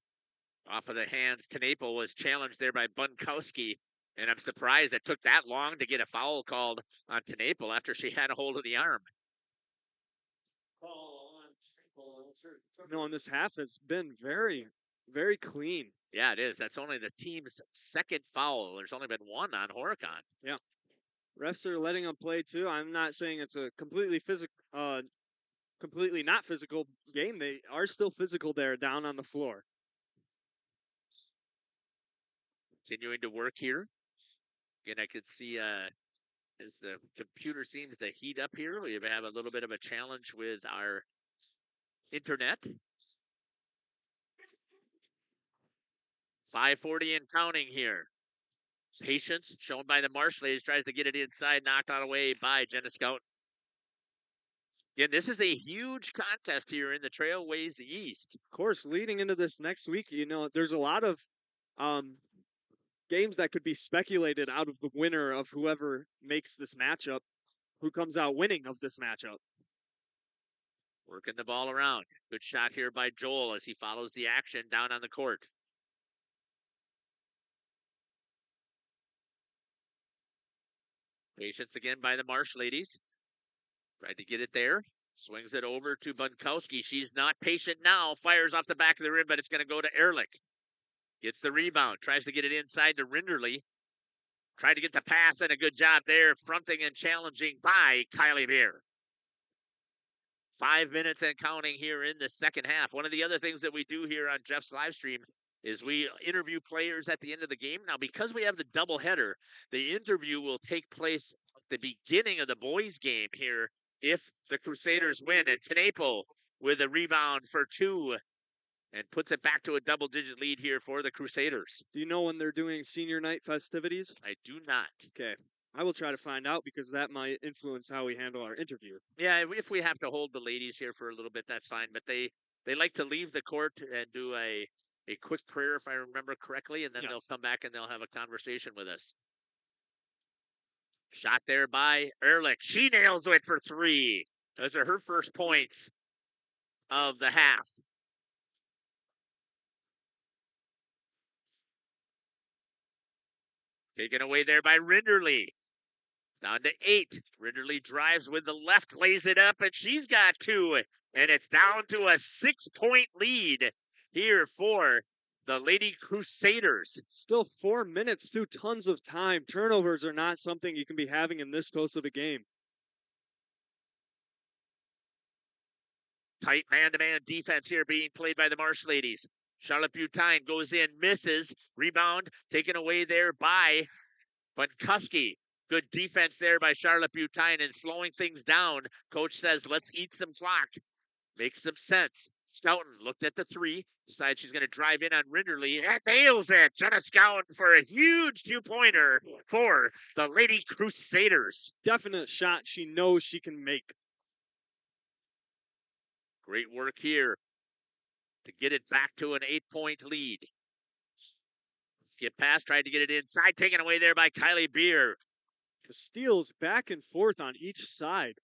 Off of the hands, Tenaple was challenged there by Bunkowski, and I'm surprised it took that long to get a foul called on Tenaple after she had a hold of the arm. In this half, it's been very, very clean. Yeah, it is. That's only the team's second foul. There's only been one on Horicon. Yeah. Refs are letting them play, too. I'm not saying it's a completely not physical game. They are still physical there down on the floor. Continuing to work here. Again, I could see as the computer seems to heat up here, we have a little bit of a challenge with our internet. 5:40 and counting here. Patience shown by the Marsh ladies, tries to get it inside, knocked out away by Jenna Scout. Again, this is a huge contest here in the Trailways East. Of course, leading into this next week, there's a lot of games that could be speculated out of the winner of whoever makes this matchup, who comes out winning of this matchup. Working the ball around. Good shot here by Joel as he follows the action down on the court. Patience again by the Marsh ladies. Tried to get it there. Swings it over to Bunkowski. She's not patient now. Fires off the back of the rim, but it's going to go to Ehrlich. Gets the rebound. Tries to get it inside to Rinderly. Tried to get the pass and a good job there. Fronting and challenging by Kylie Beer. 5 minutes and counting here in the second half. One of the other things that we do here on Jeff's live stream is we interview players at the end of the game. Now, because we have the doubleheader, the interview will take place at the beginning of the boys' game here if the Crusaders win. And Tenaple with a rebound for 2 and puts it back to a double-digit lead here for the Crusaders. Do you know when they're doing senior night festivities? I do not. Okay. I will try to find out because that might influence how we handle our interview. Yeah, if we have to hold the ladies here for a little bit, that's fine. But they like to leave the court and do a quick prayer, if I remember correctly, and then they'll come back and they'll have a conversation with us. Shot there by Ehrlich. She nails it for 3. Those are her first points of the half. Taken away there by Rinderly. Down to 8. Rinderly drives with the left, lays it up, and she's got 2. And it's down to a 6-point lead here for the Lady Crusaders. Still 4 minutes, too. Tons of time. Turnovers are not something you can be having in this close of a game. Tight man-to-man defense here being played by the Marsh Ladies. Charlotte Butine goes in, misses. Rebound taken away there by Bunkuski. Good defense there by Charlotte Butine and slowing things down. Coach says, let's eat some clock. Makes some sense. Scouten looked at the 3, decides she's going to drive in on Rinderly, and nails it. Jenna Scouten for a huge 2-pointer for the Lady Crusaders. Definite shot she knows she can make. Great work here to get it back to an 8-point lead. Skip pass, tried to get it inside, taken away there by Kylie Beer. Steals back and forth on each side.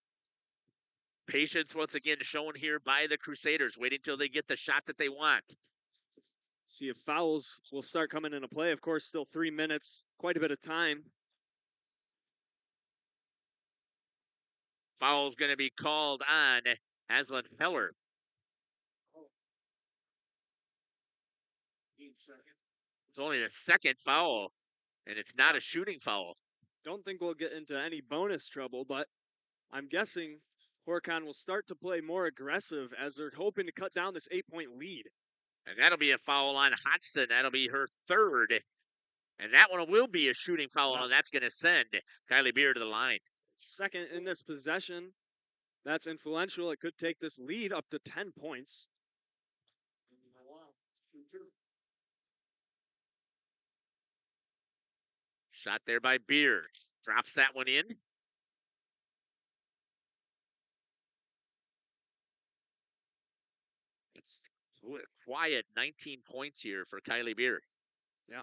Patience once again shown here by the Crusaders, waiting till they get the shot that they want. See if fouls will start coming into play. Of course, still 3 minutes, quite a bit of time. Foul's going to be called on Aslan Heller. It's only the second foul, and it's not a shooting foul. Don't think we'll get into any bonus trouble, but I'm guessing Horicon will start to play more aggressive as they're hoping to cut down this 8-point lead. And that'll be a foul on Hodgson. That'll be her 3rd. And that one will be a shooting foul, and that's going to send Kylie Beer to the line. Second in this possession. That's influential. It could take this lead up to 10 points. Shot there by Beer. Drops that one in. It's quiet 19 points here for Kylie Beer. Yeah.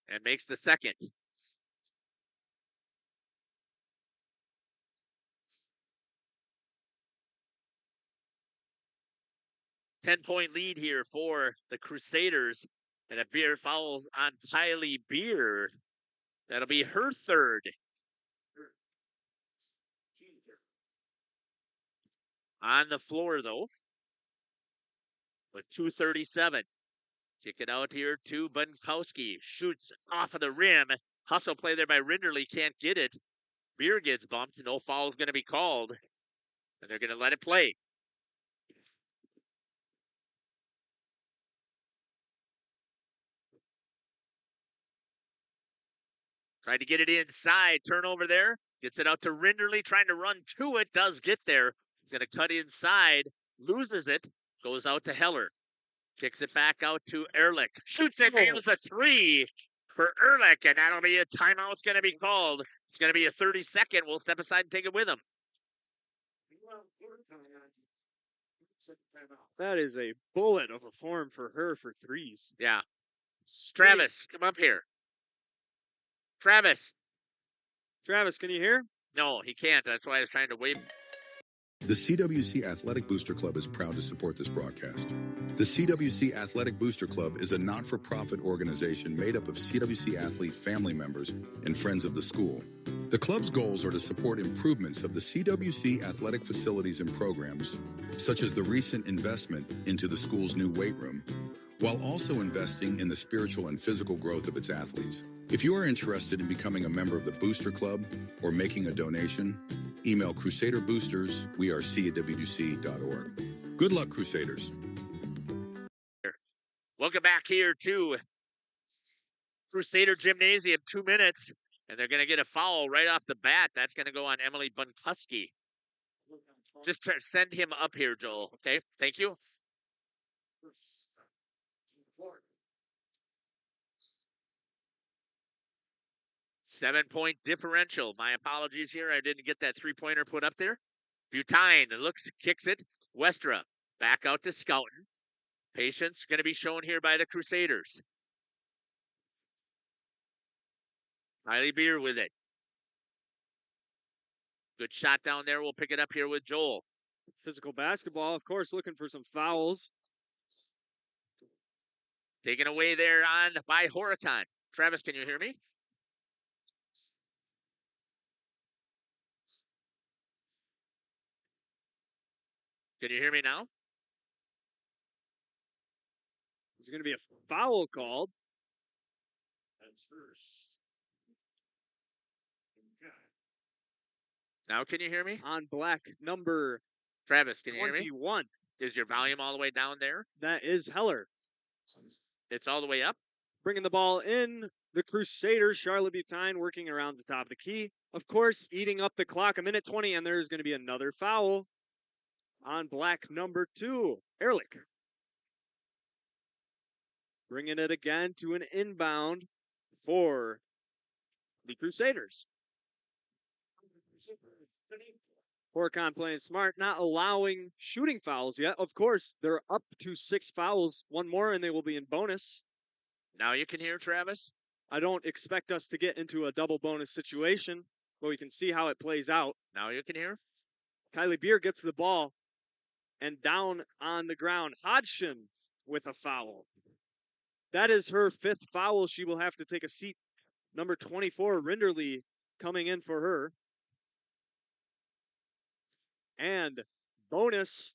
And makes the second. $10-point lead here for the Crusaders. And a Beer fouls on Kylie Beer. That'll be her 3rd. On the floor, though, with 2:37. Kick it out here to Bunkowski. Shoots off of the rim. Hustle play there by Rinderly. Can't get it. Beer gets bumped. No foul is going to be called. And they're going to let it play. Tried to get it inside. Turnover there. Gets it out to Rinderly. Trying to run to it. Does get there. He's going to cut inside. Loses it. Goes out to Heller. Kicks it back out to Ehrlich. Shoots it. Nails a 3 for Ehrlich. And that'll be a timeout's going to be called. It's going to be a 30-second. We'll step aside and take it with him. That is a bullet of a form for her for threes. Yeah. Travis, come up here. Travis, can you hear? No, he can't. That's why I was trying to wave. The CWC Athletic Booster Club is proud to support this broadcast. The CWC Athletic Booster Club is a not-for-profit organization made up of CWC athlete family members and friends of the school. The club's goals are to support improvements of the CWC athletic facilities and programs, such as the recent investment into the school's new weight room, while also investing in the spiritual and physical growth of its athletes. If you are interested in becoming a member of the Booster Club or making a donation, email crusaderboosters@cwc.org. Good luck, Crusaders. Welcome back here to Crusader Gymnasium. 2 minutes, and they're going to get a foul right off the bat. That's going to go on Emily Bunkuski. Just send him up here, Joel. Okay, thank you. Seven-point differential. My apologies here. I didn't get that three-pointer put up there. Butine kicks it. Westra back out to Scouten. Patience going to be shown here by the Crusaders. Kylie Beer with it. Good shot down there. We'll pick it up here with Joel. Physical basketball, of course, looking for some fouls. Taken away there on by Horicon. Travis, can you hear me? Can you hear me now? There's going to be a foul called. Now can you hear me? On black number Travis, can you hear me? 21. Is your volume all the way down there? That is Heller. It's all the way up. Bringing the ball in, the Crusaders, Charlotte Butyne working around the top of the key. Of course, eating up the clock, 1:20, and there's going to be another foul on black number 2, Ehrlich. Bringing it again to an inbound for the Crusaders. Horicon playing smart, not allowing shooting fouls yet. Of course, they're up to 6 fouls. One more and they will be in bonus. Now you can hear Travis? I don't expect us to get into a double bonus situation, but we can see how it plays out. Now you can hear? Kylie Beer gets the ball and down on the ground. Hodgson with a foul. That is her 5th foul. She will have to take a seat. Number 24, Rinderly, coming in for her. And bonus,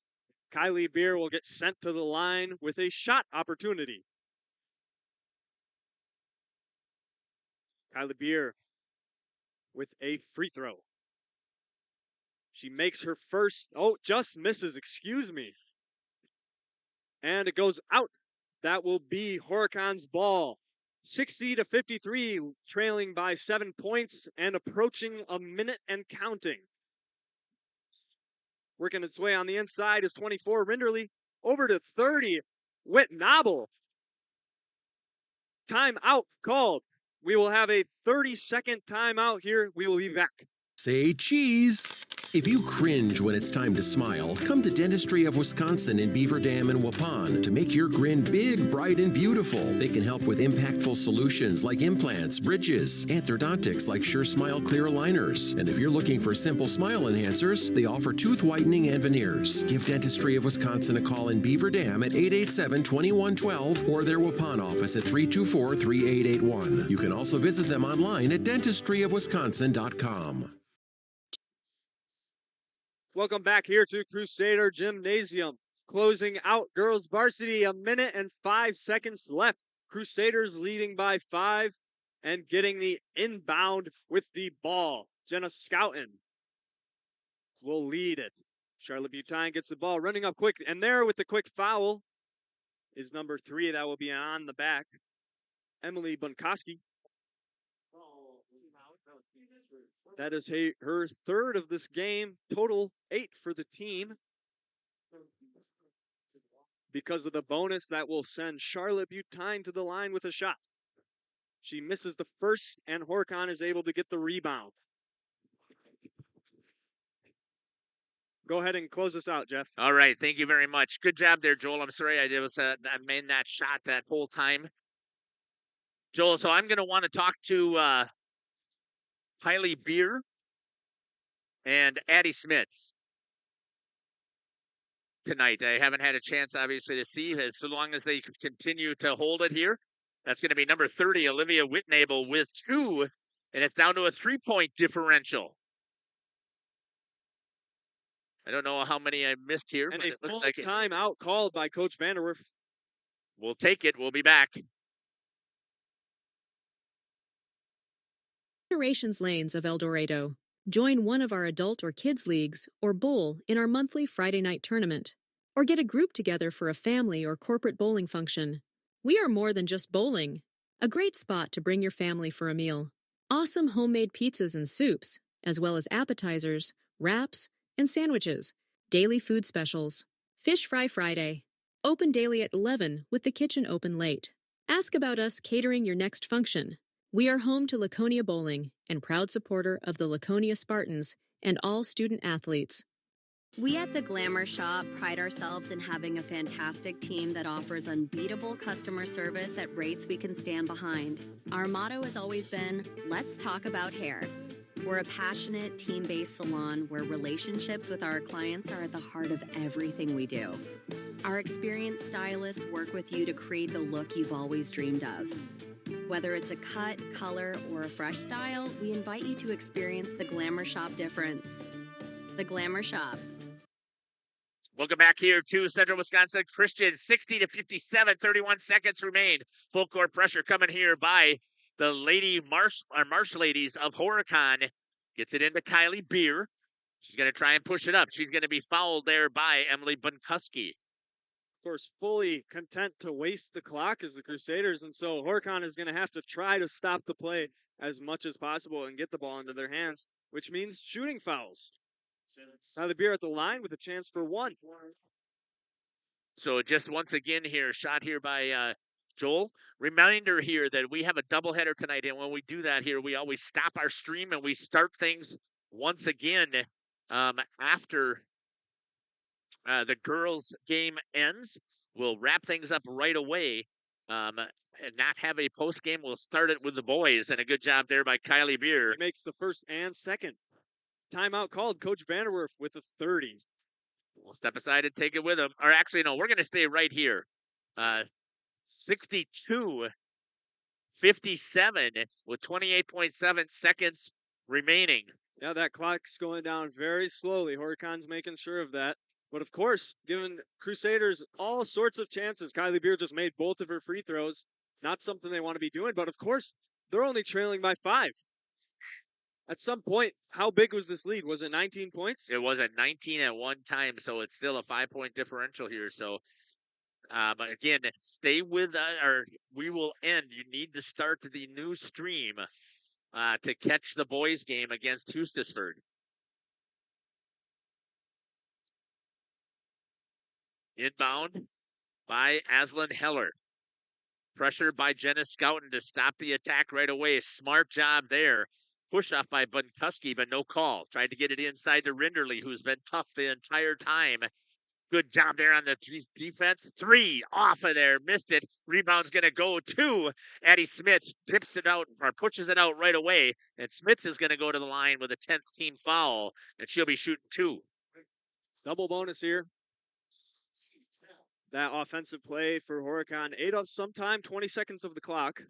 Kylie Beer will get sent to the line with a shot opportunity. Kylie Beer with a free throw. She makes her first, just misses, excuse me. And it goes out. That will be Horicon's ball. 60-53, trailing by 7 points and approaching a minute and counting. Working its way on the inside is 24, Rinderly. Over to 30, Whitnobble. Timeout called. We will have a 30-second timeout here. We will be back. Say cheese. If you cringe when it's time to smile, come to Dentistry of Wisconsin in Beaver Dam and Waupun to make your grin big, bright, and beautiful. They can help with impactful solutions like implants, bridges, orthodontics like Sure Smile clear aligners. And if you're looking for simple smile enhancers, they offer tooth whitening and veneers. Give Dentistry of Wisconsin a call in Beaver Dam at 887-2112 or their Waupun office at 324-3881. You can also visit them online at dentistryofwisconsin.com. Welcome back here to Crusader Gymnasium. Closing out girls varsity, 1 minute and 5 seconds left. Crusaders leading by 5 and getting the inbound with the ball. Jenna Scouten will lead it. Charlotte Butyne gets the ball running up quick. And there with the quick foul is number 3. That will be on the back. Emily Bunkowski. That is her 3rd of this game. Total 8 for the team. Because of the bonus, that will send Charlotte Butyne to the line with a shot. She misses the first, and Horicon is able to get the rebound. Go ahead and close us out, Jeff. All right. Thank you very much. Good job there, Joel. I'm sorry I made that shot that whole time. Joel, so I'm going to want to talk to Kylie Beer and Addie Smits tonight. I haven't had a chance, obviously, to see as long as they continue to hold it here. That's going to be number 30, Olivia Whitnable, with 2, and it's down to a 3-point differential. I don't know how many I missed here. And but a it looks full like timeout called by Coach Vanderwerf. We'll take it. We'll be back. Generations Lanes of El Dorado. Join one of our adult or kids leagues or bowl in our monthly Friday night tournament. Or get a group together for a family or corporate bowling function. We are more than just bowling. A great spot to bring your family for a meal. Awesome homemade pizzas and soups, as well as appetizers, wraps, and sandwiches. Daily food specials. Fish Fry Friday. Open daily at 11 with the kitchen open late. Ask about us catering your next function. We are home to Laconia Bowling and proud supporter of the Laconia Spartans and all student athletes. We at the Glamour Shop pride ourselves in having a fantastic team that offers unbeatable customer service at rates we can stand behind. Our motto has always been, let's talk about hair. We're a passionate, team-based salon where relationships with our clients are at the heart of everything we do. Our experienced stylists work with you to create the look you've always dreamed of. Whether it's a cut, color, or a fresh style, we invite you to experience the Glamour Shop difference. The Glamour Shop. Welcome back here to Central Wisconsin Christian. 60 to 57, 31 seconds remain. Full court pressure coming here by the Marsh ladies of Horicon. Gets it into Kylie Beer. She's going to try and push it up. She's going to be fouled there by Emily Bunkuski. Of course, fully content to waste the clock as the Crusaders, and so Horicon is going to have to try to stop the play as much as possible and get the ball into their hands, which means shooting fouls. Kylie Beer at the line with a chance for one. So just once again here, shot here by Joel. Reminder here that we have a doubleheader tonight, and when we do that here, we always stop our stream and we start things once again after the girls' game ends. We'll wrap things up right away and not have a post game. We'll start it with the boys, and a good job there by Kylie Beer. He makes the first and second. Timeout called. Coach Vanderwerf with a 30. We'll step aside and take it with him. Or actually, no, we're going to stay right here. 62-57 with 28.7 seconds remaining. Yeah, that clock's going down very slowly. Horicon's making sure of that. But of course, giving Crusaders all sorts of chances. Kylie Beer just made both of her free throws. Not something they want to be doing, but of course, they're only trailing by 5. At some point, how big was this lead? Was it 19 points? It was at 19 at one time, so it's still a 5-point differential here. So, again, stay with us, or we will end. You need to start the new stream to catch the boys' game against Hustisford. Inbound by Aslan Heller. Pressure by Jenna Scouten to stop the attack right away. Smart job there. Push off by Bunkuski, but no call. Tried to get it inside to Rinderly, who's been tough the entire time. Good job there on the defense. 3 off of there. Missed it. Rebound's going to go to Addie Smith. Tips it out or pushes it out right away. And Smith is going to go to the line with a 10th team foul, and she'll be shooting 2. Double bonus here. That offensive play for Horicon ate up sometime, 20 seconds of the clock.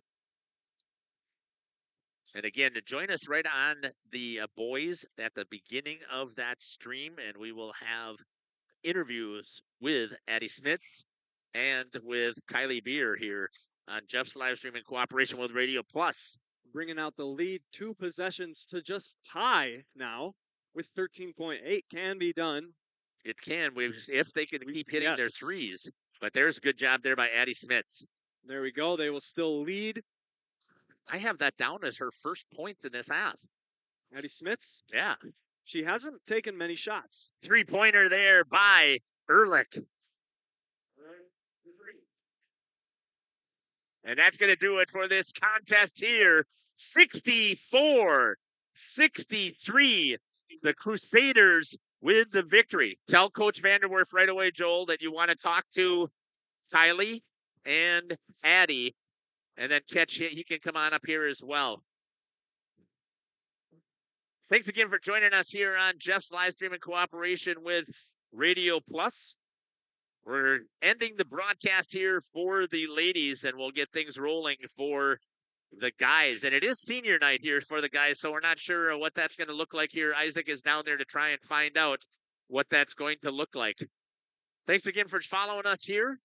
And again, to join us right on the boys at the beginning of that stream, and we will have interviews with Addie Smits and with Kylie Beer here on Jeff's live stream in cooperation with Radio Plus. Bringing out the lead 2 possessions to just tie now with 13.8 can be done. It can, if they can keep hitting their threes. But there's a good job there by Addie Smits. There we go. They will still lead. I have that down as her first points in this half. Addie Smits? Yeah. She hasn't taken many shots. 3-pointer there by Ehrlich. And that's going to do it for this contest here. 64-63. The Crusaders with the victory. Tell Coach Vanderwerf right away, Joel, that you want to talk to Kylie and Addie. And then he can come on up here as well. Thanks again for joining us here on Jeff's live stream in cooperation with Radio Plus. We're ending the broadcast here for the ladies, and we'll get things rolling for the guys. And it is senior night here for the guys, so we're not sure what that's going to look like here. Isaac is down there to try and find out what that's going to look like. Thanks again for following us here.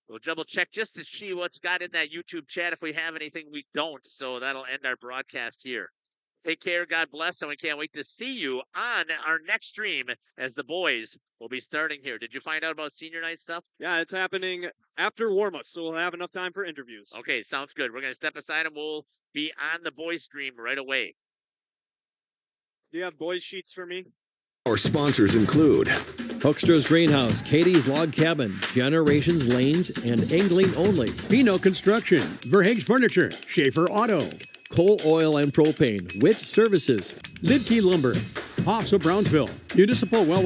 We'll double check just to see what's got in that YouTube chat. If we have anything, we don't. So that'll end our broadcast here. Take care. God bless. And we can't wait to see you on our next stream as the boys will be starting here. Did you find out about senior night stuff? Yeah, it's happening after warm-up, so we'll have enough time for interviews. Okay, sounds good. We're going to step aside and we'll be on the boys stream right away. Do you have boys sheets for me? Our sponsors include Hoekstra's Greenhouse, Katie's Log Cabin, Generations Lanes, and Angling Only. Pino Construction, Verhaeg's Furniture, Schaefer Auto, Coal Oil and Propane, Witt Services, Lidkey Lumber, Hoffs of Brownsville, Municipal Well